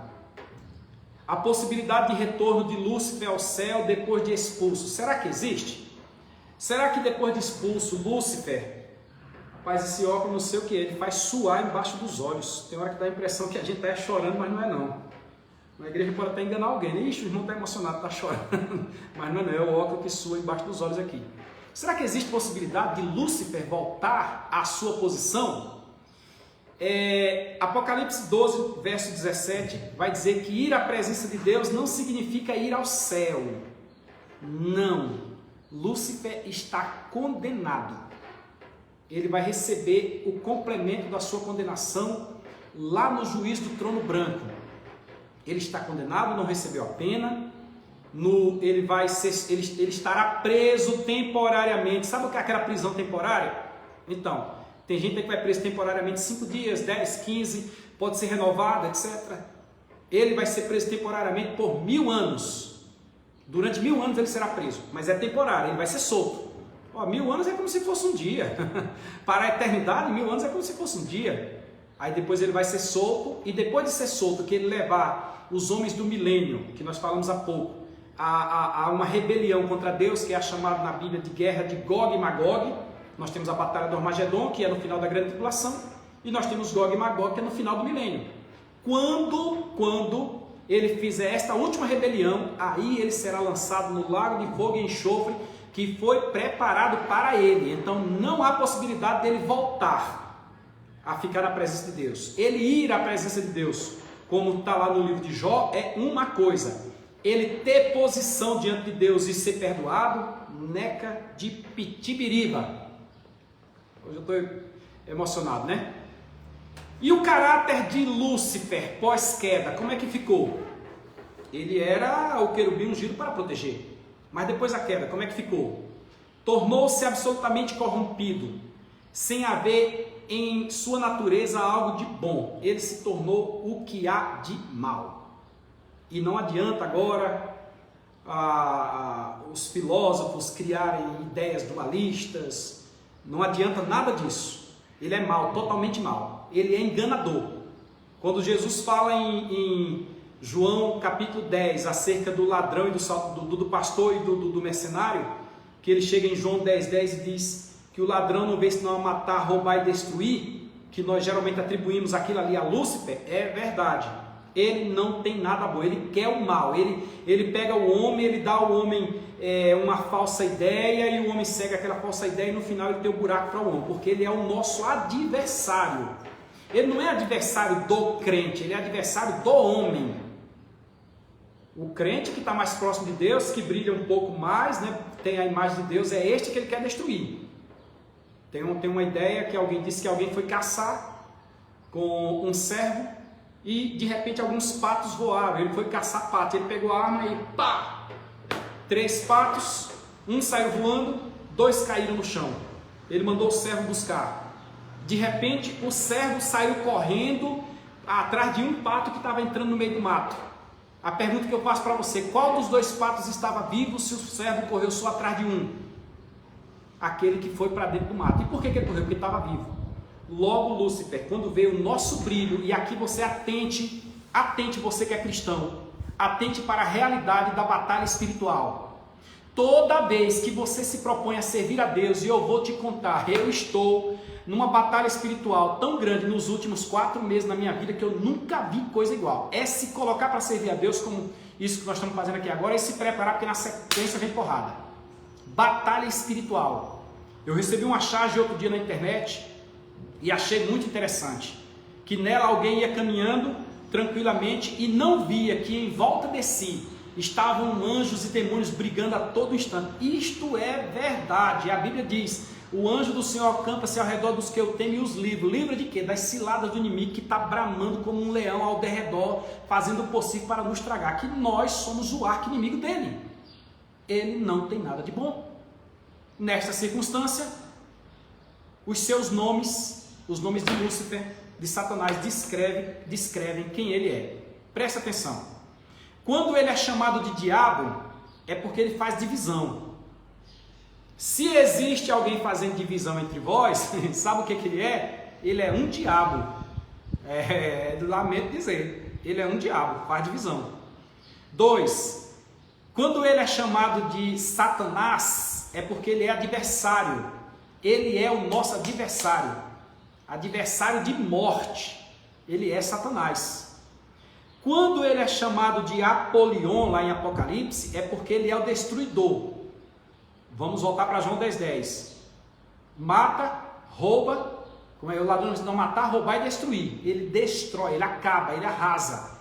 A possibilidade de retorno de Lúcifer ao céu depois de expulso, será que existe? Será que depois de expulso, Lúcifer, rapaz, esse óculos não sei o que, ele faz suar embaixo dos olhos. Tem hora que dá a impressão que a gente está chorando, mas não é não. Na igreja pode até enganar alguém. Ixi, o irmão está emocionado, está chorando. Mas não é o óculos que sua embaixo dos olhos aqui. Será que existe possibilidade de Lúcifer voltar à sua posição? Apocalipse 12, verso 17, vai dizer que ir à presença de Deus não significa ir ao céu. Não. Lúcifer está condenado. Ele vai receber o complemento da sua condenação lá no juízo do trono branco. Ele está condenado, não recebeu a pena. Ele estará preso temporariamente. Sabe o que é aquela prisão temporária? Então, tem gente que vai preso temporariamente 5 dias, 10, 15, pode ser renovado, etc. Ele vai ser preso temporariamente por 1000 anos. Durante 1000 anos ele será preso, mas é temporário, ele vai ser solto. 1000 anos é como se fosse um dia. Para a eternidade, 1000 anos é como se fosse um dia. Aí depois ele vai ser solto, e depois de ser solto, que ele levar os homens do milênio, que nós falamos há pouco, a uma rebelião contra Deus, que é chamada na Bíblia de guerra de Gog e Magog. Nós temos a batalha do Armagedon, que é no final da grande tribulação, e nós temos Gog e Magog, que é no final do milênio. Quando ele fizer esta última rebelião, aí ele será lançado no lago de fogo e enxofre, que foi preparado para ele. Então não há possibilidade dele voltar. a ficar na presença de Deus. Ele ir à presença de Deus, como está lá no livro de Jó, é uma coisa. Ele ter posição diante de Deus e ser perdoado, neca de pitibiriba. Hoje eu estou emocionado, né? E o caráter de Lúcifer pós-queda, como é que ficou? Ele era o querubim ungido para proteger. Mas depois da queda, como é que ficou? Tornou-se absolutamente corrompido, sem haver em sua natureza algo de bom. Ele se tornou o que há de mal. E não adianta agora os filósofos criarem ideias dualistas, não adianta nada disso. Ele é mau, totalmente mau. Ele é enganador. Quando Jesus fala em João capítulo 10, acerca do ladrão e do pastor e do mercenário, que ele chega em João 10:10 e diz que o ladrão não veio senão a matar, roubar e destruir, que nós geralmente atribuímos aquilo ali a Lúcifer, é verdade. Ele não tem nada bom, ele quer o mal, ele pega o homem, ele dá ao homem uma falsa ideia e o homem segue aquela falsa ideia e no final ele tem um buraco para o homem, porque ele é o nosso adversário. Ele não é adversário do crente, ele é adversário do homem. O crente que está mais próximo de Deus, que brilha um pouco mais, né, tem a imagem de Deus, é este que ele quer destruir. Tem uma ideia que alguém disse que alguém foi caçar com um servo e de repente alguns patos voaram. Ele foi caçar patos, ele pegou a arma e pá! 3 patos, um saiu voando, 2 caíram no chão. Ele mandou o servo buscar. De repente o servo saiu correndo atrás de um pato que estava entrando no meio do mato. A pergunta que eu faço para você: qual dos 2 patos estava vivo se o servo correu só atrás de um? Aquele que foi para dentro do mato. E por que ele correu? Porque estava vivo. Logo, Lúcifer, quando veio o nosso brilho, e aqui você atente você que é cristão, atente para a realidade da batalha espiritual. Toda vez que você se propõe a servir a Deus, e eu vou te contar, eu estou numa batalha espiritual tão grande nos últimos 4 meses na minha vida que eu nunca vi coisa igual. É se colocar para servir a Deus, como isso que nós estamos fazendo aqui agora, e se preparar, porque na sequência vem porrada. Batalha espiritual. Eu recebi uma charge outro dia na internet e achei muito interessante, que nela alguém ia caminhando tranquilamente e não via que em volta de si estavam anjos e demônios brigando a todo instante. Isto é verdade. A Bíblia diz: o anjo do Senhor acampa-se ao redor dos que eu temo e os livra. Livra de quê? Das ciladas do inimigo que está bramando como um leão ao derredor, fazendo o possível para nos tragar. Que nós somos o arqui-inimigo dele. Ele não tem nada de bom. Nesta circunstância, os seus nomes, os nomes de Lúcifer, de Satanás, descrevem quem ele é. Presta atenção. Quando ele é chamado de diabo, é porque ele faz divisão. Se existe alguém fazendo divisão entre vós, sabe o que ele é? Ele é um diabo. Lamento dizer, ele é um diabo, faz divisão. 2. Quando ele é chamado de Satanás, é porque ele é adversário. Ele é o nosso adversário. Adversário de morte. Ele é Satanás. Quando ele é chamado de Apolion, lá em Apocalipse, é porque ele é o destruidor. Vamos voltar para João 10:10. Mata, rouba, como é o ladrão não matar, roubar e destruir. Ele destrói, ele acaba, ele arrasa.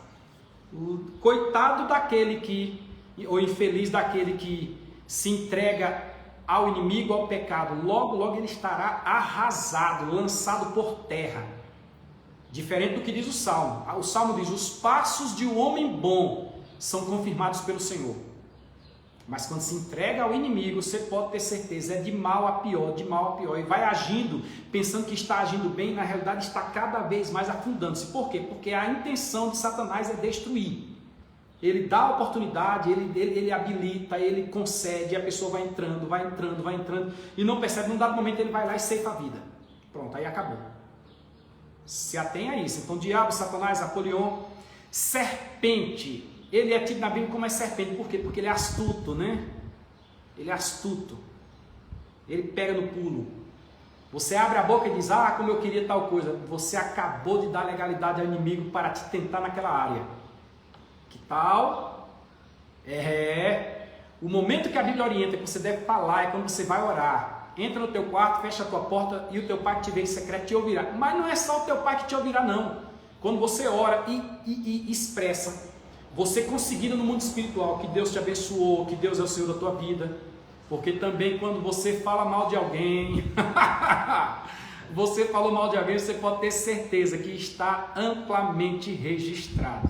O coitado daquele que, ou infeliz daquele que se entrega ao inimigo, ao pecado, logo ele estará arrasado, lançado por terra. Diferente do que diz o Salmo. O Salmo diz: os passos de um homem bom são confirmados pelo Senhor. Mas quando se entrega ao inimigo, você pode ter certeza, é de mal a pior, e vai agindo, pensando que está agindo bem, na realidade está cada vez mais afundando-se. Por quê? Porque a intenção de Satanás é destruir. Ele dá a oportunidade, ele habilita, ele concede, e a pessoa vai entrando, e não percebe, num dado momento ele vai lá e ceifa a vida. Pronto, aí acabou. Se atenha a isso. Então, diabo, Satanás, Apolion, serpente. Ele é tido na Bíblia como é serpente. Por quê? Porque ele é astuto, né? Ele é astuto. Ele pega no pulo. Você abre a boca e diz: ah, como eu queria tal coisa. Você acabou de dar legalidade ao inimigo para te tentar naquela área. Que tal? O momento que a Bíblia orienta que você deve falar é quando você vai orar. entra no teu quarto, fecha a tua porta e o teu pai que te vê em secreto te ouvirá. Mas não é só o teu pai que te ouvirá, não. Quando você ora e expressa, você conseguindo no mundo espiritual que Deus te abençoou, que Deus é o Senhor da tua vida, porque também quando você fala mal de alguém, você falou mal de alguém, você pode ter certeza que está amplamente registrado.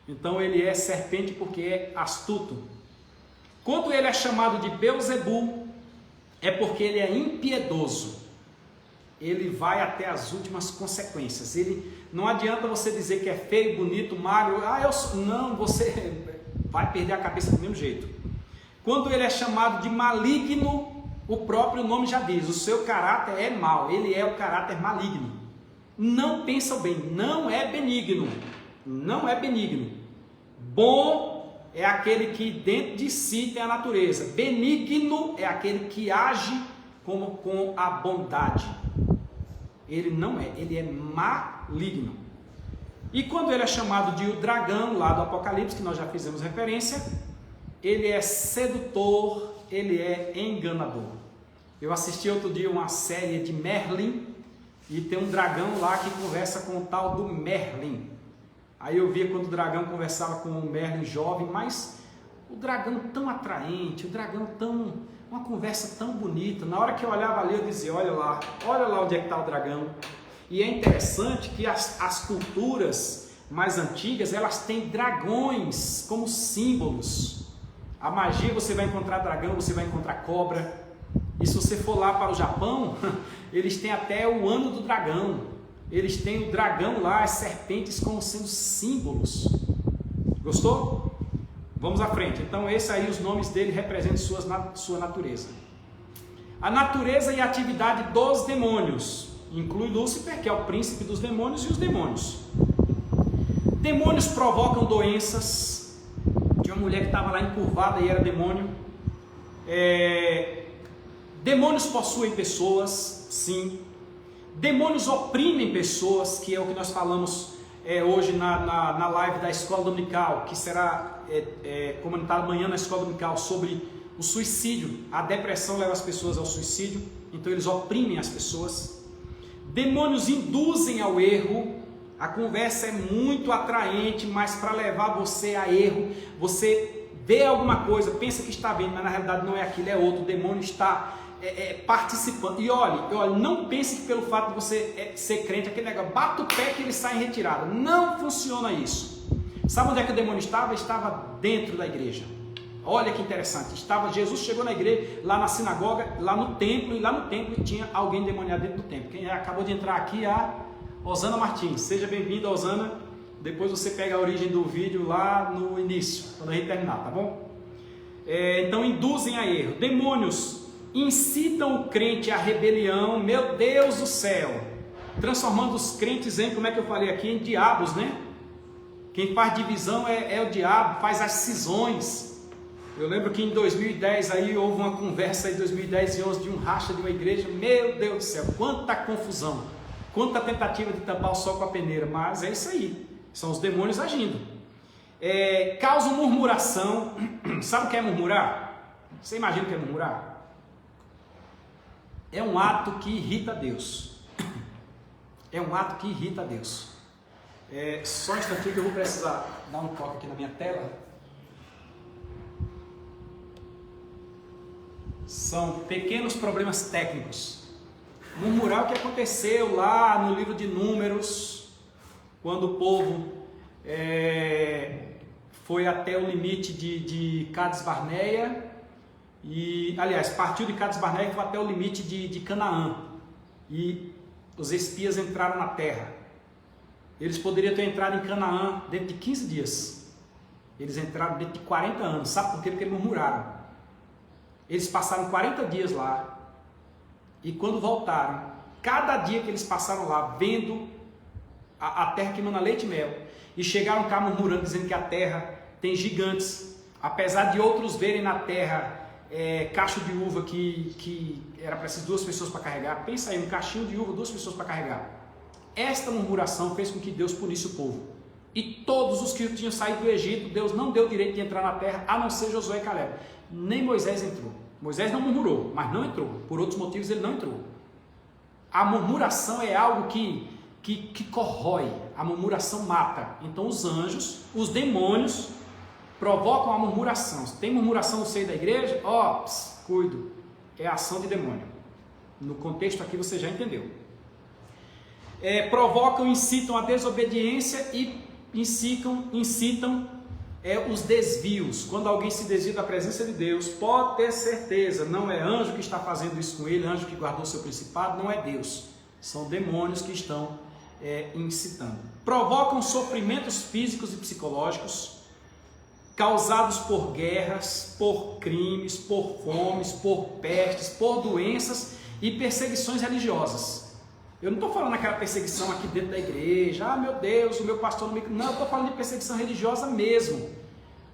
Então ele é serpente porque é astuto. Quando ele é chamado de Beelzebul, é porque ele é impiedoso. Ele vai até as últimas consequências. Não adianta você dizer que é feio, bonito, magro. Não, você vai perder a cabeça do mesmo jeito. Quando ele é chamado de maligno, o próprio nome já diz, o seu caráter é mau, ele é o caráter maligno. Não pensa bem, não é benigno. Não é benigno. Bom é aquele que dentro de si tem a natureza. Benigno é aquele que age com a bondade. Ele não é, ele é maligno. E quando ele é chamado de o dragão, lá do Apocalipse, que nós já fizemos referência, ele é sedutor, ele é enganador. Eu assisti outro dia uma série de Merlin, e tem um dragão lá que conversa com o tal do Merlin. Aí eu via quando o dragão conversava com o Merlin jovem, mas o dragão tão atraente, o dragão uma conversa tão bonita. Na hora que eu olhava ali, eu dizia, olha lá onde é que está o dragão. E é interessante que as culturas mais antigas, elas têm dragões como símbolos. A magia, você vai encontrar dragão, você vai encontrar cobra. E se você for lá para o Japão, eles têm até o ano do dragão. Eles têm o dragão lá, as serpentes como sendo símbolos. Gostou? Vamos à frente. Então, esses aí, os nomes dele representam sua natureza. A natureza e a atividade dos demônios. Inclui Lúcifer, que é o príncipe dos demônios, e os demônios. Demônios provocam doenças. Tinha uma mulher que estava lá encurvada e era demônio. Demônios possuem pessoas, sim. Demônios oprimem pessoas, que é o que nós falamos hoje na live da Escola Dominical, que será comunitada amanhã na Escola Dominical, sobre o suicídio. A depressão leva as pessoas ao suicídio, então eles oprimem as pessoas. Demônios induzem ao erro. A conversa é muito atraente, mas para levar você a erro, você vê alguma coisa, pensa que está vendo, mas na realidade não é aquilo, é outro. O demônio está participando. E olha, não pense que pelo fato de você ser crente, aquele negócio, bata o pé que ele sai em retirada. Não funciona isso. Sabe onde é que o demônio estava? Estava dentro da igreja. Olha que interessante. Jesus chegou na igreja, lá na sinagoga, lá no templo, e tinha alguém demoniado dentro do templo. Quem acabou de entrar aqui é a Osana Martins. Seja bem-vinda, Osana. Depois você pega a origem do vídeo lá no início, quando a gente terminar, tá bom? Então induzem a erro. Demônios incitam o crente à rebelião, meu Deus do céu, transformando os crentes em, como é que eu falei aqui, em diabos, né? Quem faz divisão é o diabo, faz as cisões. Eu lembro que em 2010 aí houve uma conversa, em 2010 e 11, de um racha de uma igreja. Meu Deus do céu, quanta confusão, quanta tentativa de tampar o sol com a peneira, mas é isso aí, são os demônios agindo. Causa murmuração. Sabe o que é murmurar? Você imagina o que é murmurar? É um ato que irrita a Deus. É um ato que irrita a Deus. Só um instantinho que eu vou precisar dar um toque aqui na minha tela. São pequenos problemas técnicos. Murmurar o que aconteceu lá no livro de Números, quando o povo foi até o limite de Cades Barneia. Aliás, partiu de Cades Barneia e foi até o limite de Canaã. E os espias entraram na terra. Eles poderiam ter entrado em Canaã dentro de 15 dias. Eles entraram dentro de 40 anos. Sabe por quê? Porque murmuraram. Eles passaram 40 dias lá. E quando voltaram, cada dia que eles passaram lá, vendo a terra que emana leite e mel, e chegaram cá murmurando, dizendo que a terra tem gigantes. Apesar de outros verem na terra cacho de uva que era preciso 2 pessoas para carregar. Pensa aí, um cachinho de uva, 2 pessoas para carregar. Esta murmuração fez com que Deus punisse o povo. E todos os que tinham saído do Egito, Deus não deu direito de entrar na terra, a não ser Josué e Caleb. Nem Moisés entrou. Moisés não murmurou, mas não entrou. Por outros motivos ele não entrou. A murmuração é algo que corrói. A murmuração mata. Então os anjos, os demônios, provocam a murmuração. Se tem murmuração no seio da igreja, cuido. É ação de demônio. No contexto aqui você já entendeu. Provocam, incitam a desobediência e incitam os desvios. Quando alguém se desvia da presença de Deus, pode ter certeza, não é anjo que está fazendo isso com ele, anjo que guardou seu principado, não é Deus. São demônios que estão incitando. Provocam sofrimentos físicos e psicológicos, causados por guerras, por crimes, por fomes, por pestes, por doenças e perseguições religiosas. Eu não estou falando daquela perseguição aqui dentro da igreja, meu Deus, o meu pastor não me... Não, eu estou falando de perseguição religiosa mesmo.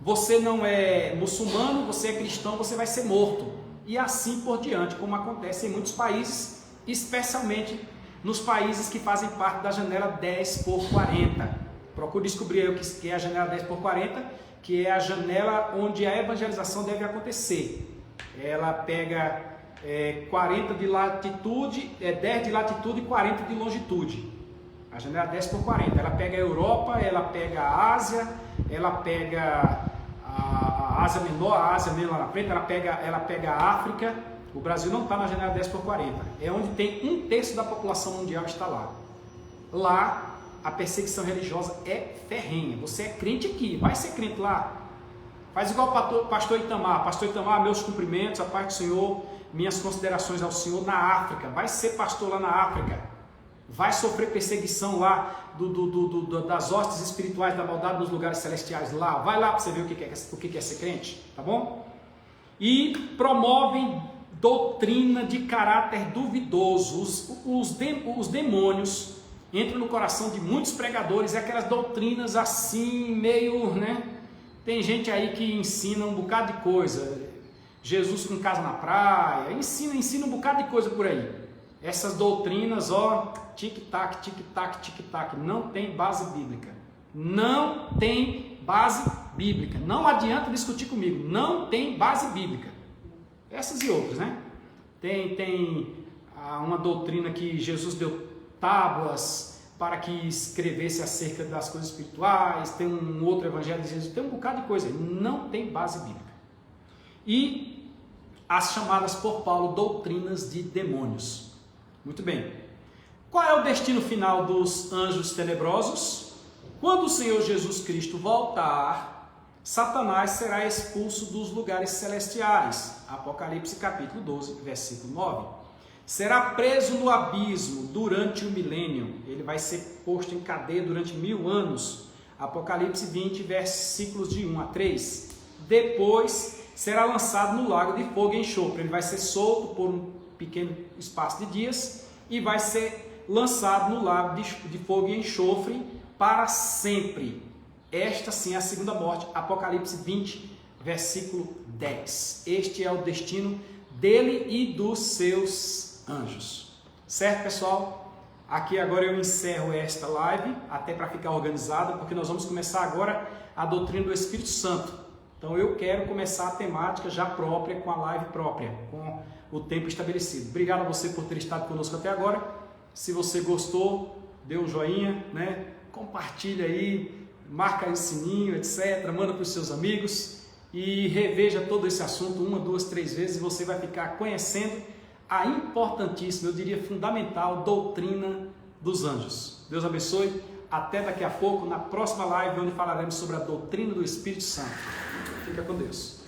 Você não é muçulmano, você é cristão, você vai ser morto. E assim por diante, como acontece em muitos países, especialmente nos países que fazem parte da janela 10x40. Procure descobrir aí o que é a janela 10x40, que é a janela onde a evangelização deve acontecer. Ela pega 40 de latitude, 10 de latitude e 40 de longitude. A janela 10x40. Ela pega a Europa, ela pega a Ásia, ela pega a Ásia Menor, a Ásia Menor lá na frente, ela pega a África. O Brasil não está na janela 10x40. É onde tem 1/3 da população mundial está lá. Lá, a perseguição religiosa é ferrenha. Você é crente aqui, vai ser crente lá. Faz igual o pastor Itamar. Pastor Itamar, meus cumprimentos, a paz do Senhor, minhas considerações ao Senhor na África. Vai ser pastor lá na África. Vai sofrer perseguição lá das hostes espirituais da maldade nos lugares celestiais lá. Vai lá para você ver o que é ser crente, tá bom? E promovem doutrina de caráter duvidoso. Os demônios entram no coração de muitos pregadores, aquelas doutrinas assim, meio, né? Tem gente aí que ensina um bocado de coisa. Jesus com casa na praia, ensina um bocado de coisa por aí. Essas doutrinas, tic-tac, tic-tac, tic-tac, não tem base bíblica. Não tem base bíblica. Não adianta discutir comigo, não tem base bíblica. Essas e outras, né? Tem uma doutrina que Jesus deu tábuas para que escrevesse acerca das coisas espirituais, tem um outro evangelho de Jesus, tem um bocado de coisa aí, não tem base bíblica. E as chamadas por Paulo doutrinas de demônios. Muito bem. Qual é o destino final dos anjos tenebrosos? Quando o Senhor Jesus Cristo voltar, Satanás será expulso dos lugares celestiais. Apocalipse capítulo 12, versículo 9. Será preso no abismo durante o milênio. Ele vai ser posto em cadeia durante 1000 anos. Apocalipse 20, versículos de 1 a 3. Depois será lançado no lago de fogo e enxofre. Ele vai ser solto por um pequeno espaço de dias e vai ser lançado no lago de fogo e enxofre para sempre. Esta sim é a segunda morte. Apocalipse 20, versículo 10. Este é o destino dele e dos seus anjos. Certo, pessoal? Aqui agora eu encerro esta live, até para ficar organizada, porque nós vamos começar agora a doutrina do Espírito Santo. Então eu quero começar a temática já própria, com a live própria, com o tempo estabelecido. Obrigado a você por ter estado conosco até agora. Se você gostou, dê um joinha, né? Compartilha aí, marca aí o sininho, etc. Manda para os seus amigos e reveja todo esse assunto 1, 2, 3 vezes e você vai ficar conhecendo a importantíssima, eu diria fundamental, doutrina dos anjos. Deus abençoe. Até daqui a pouco, na próxima live, onde falaremos sobre a doutrina do Espírito Santo. Fica com Deus.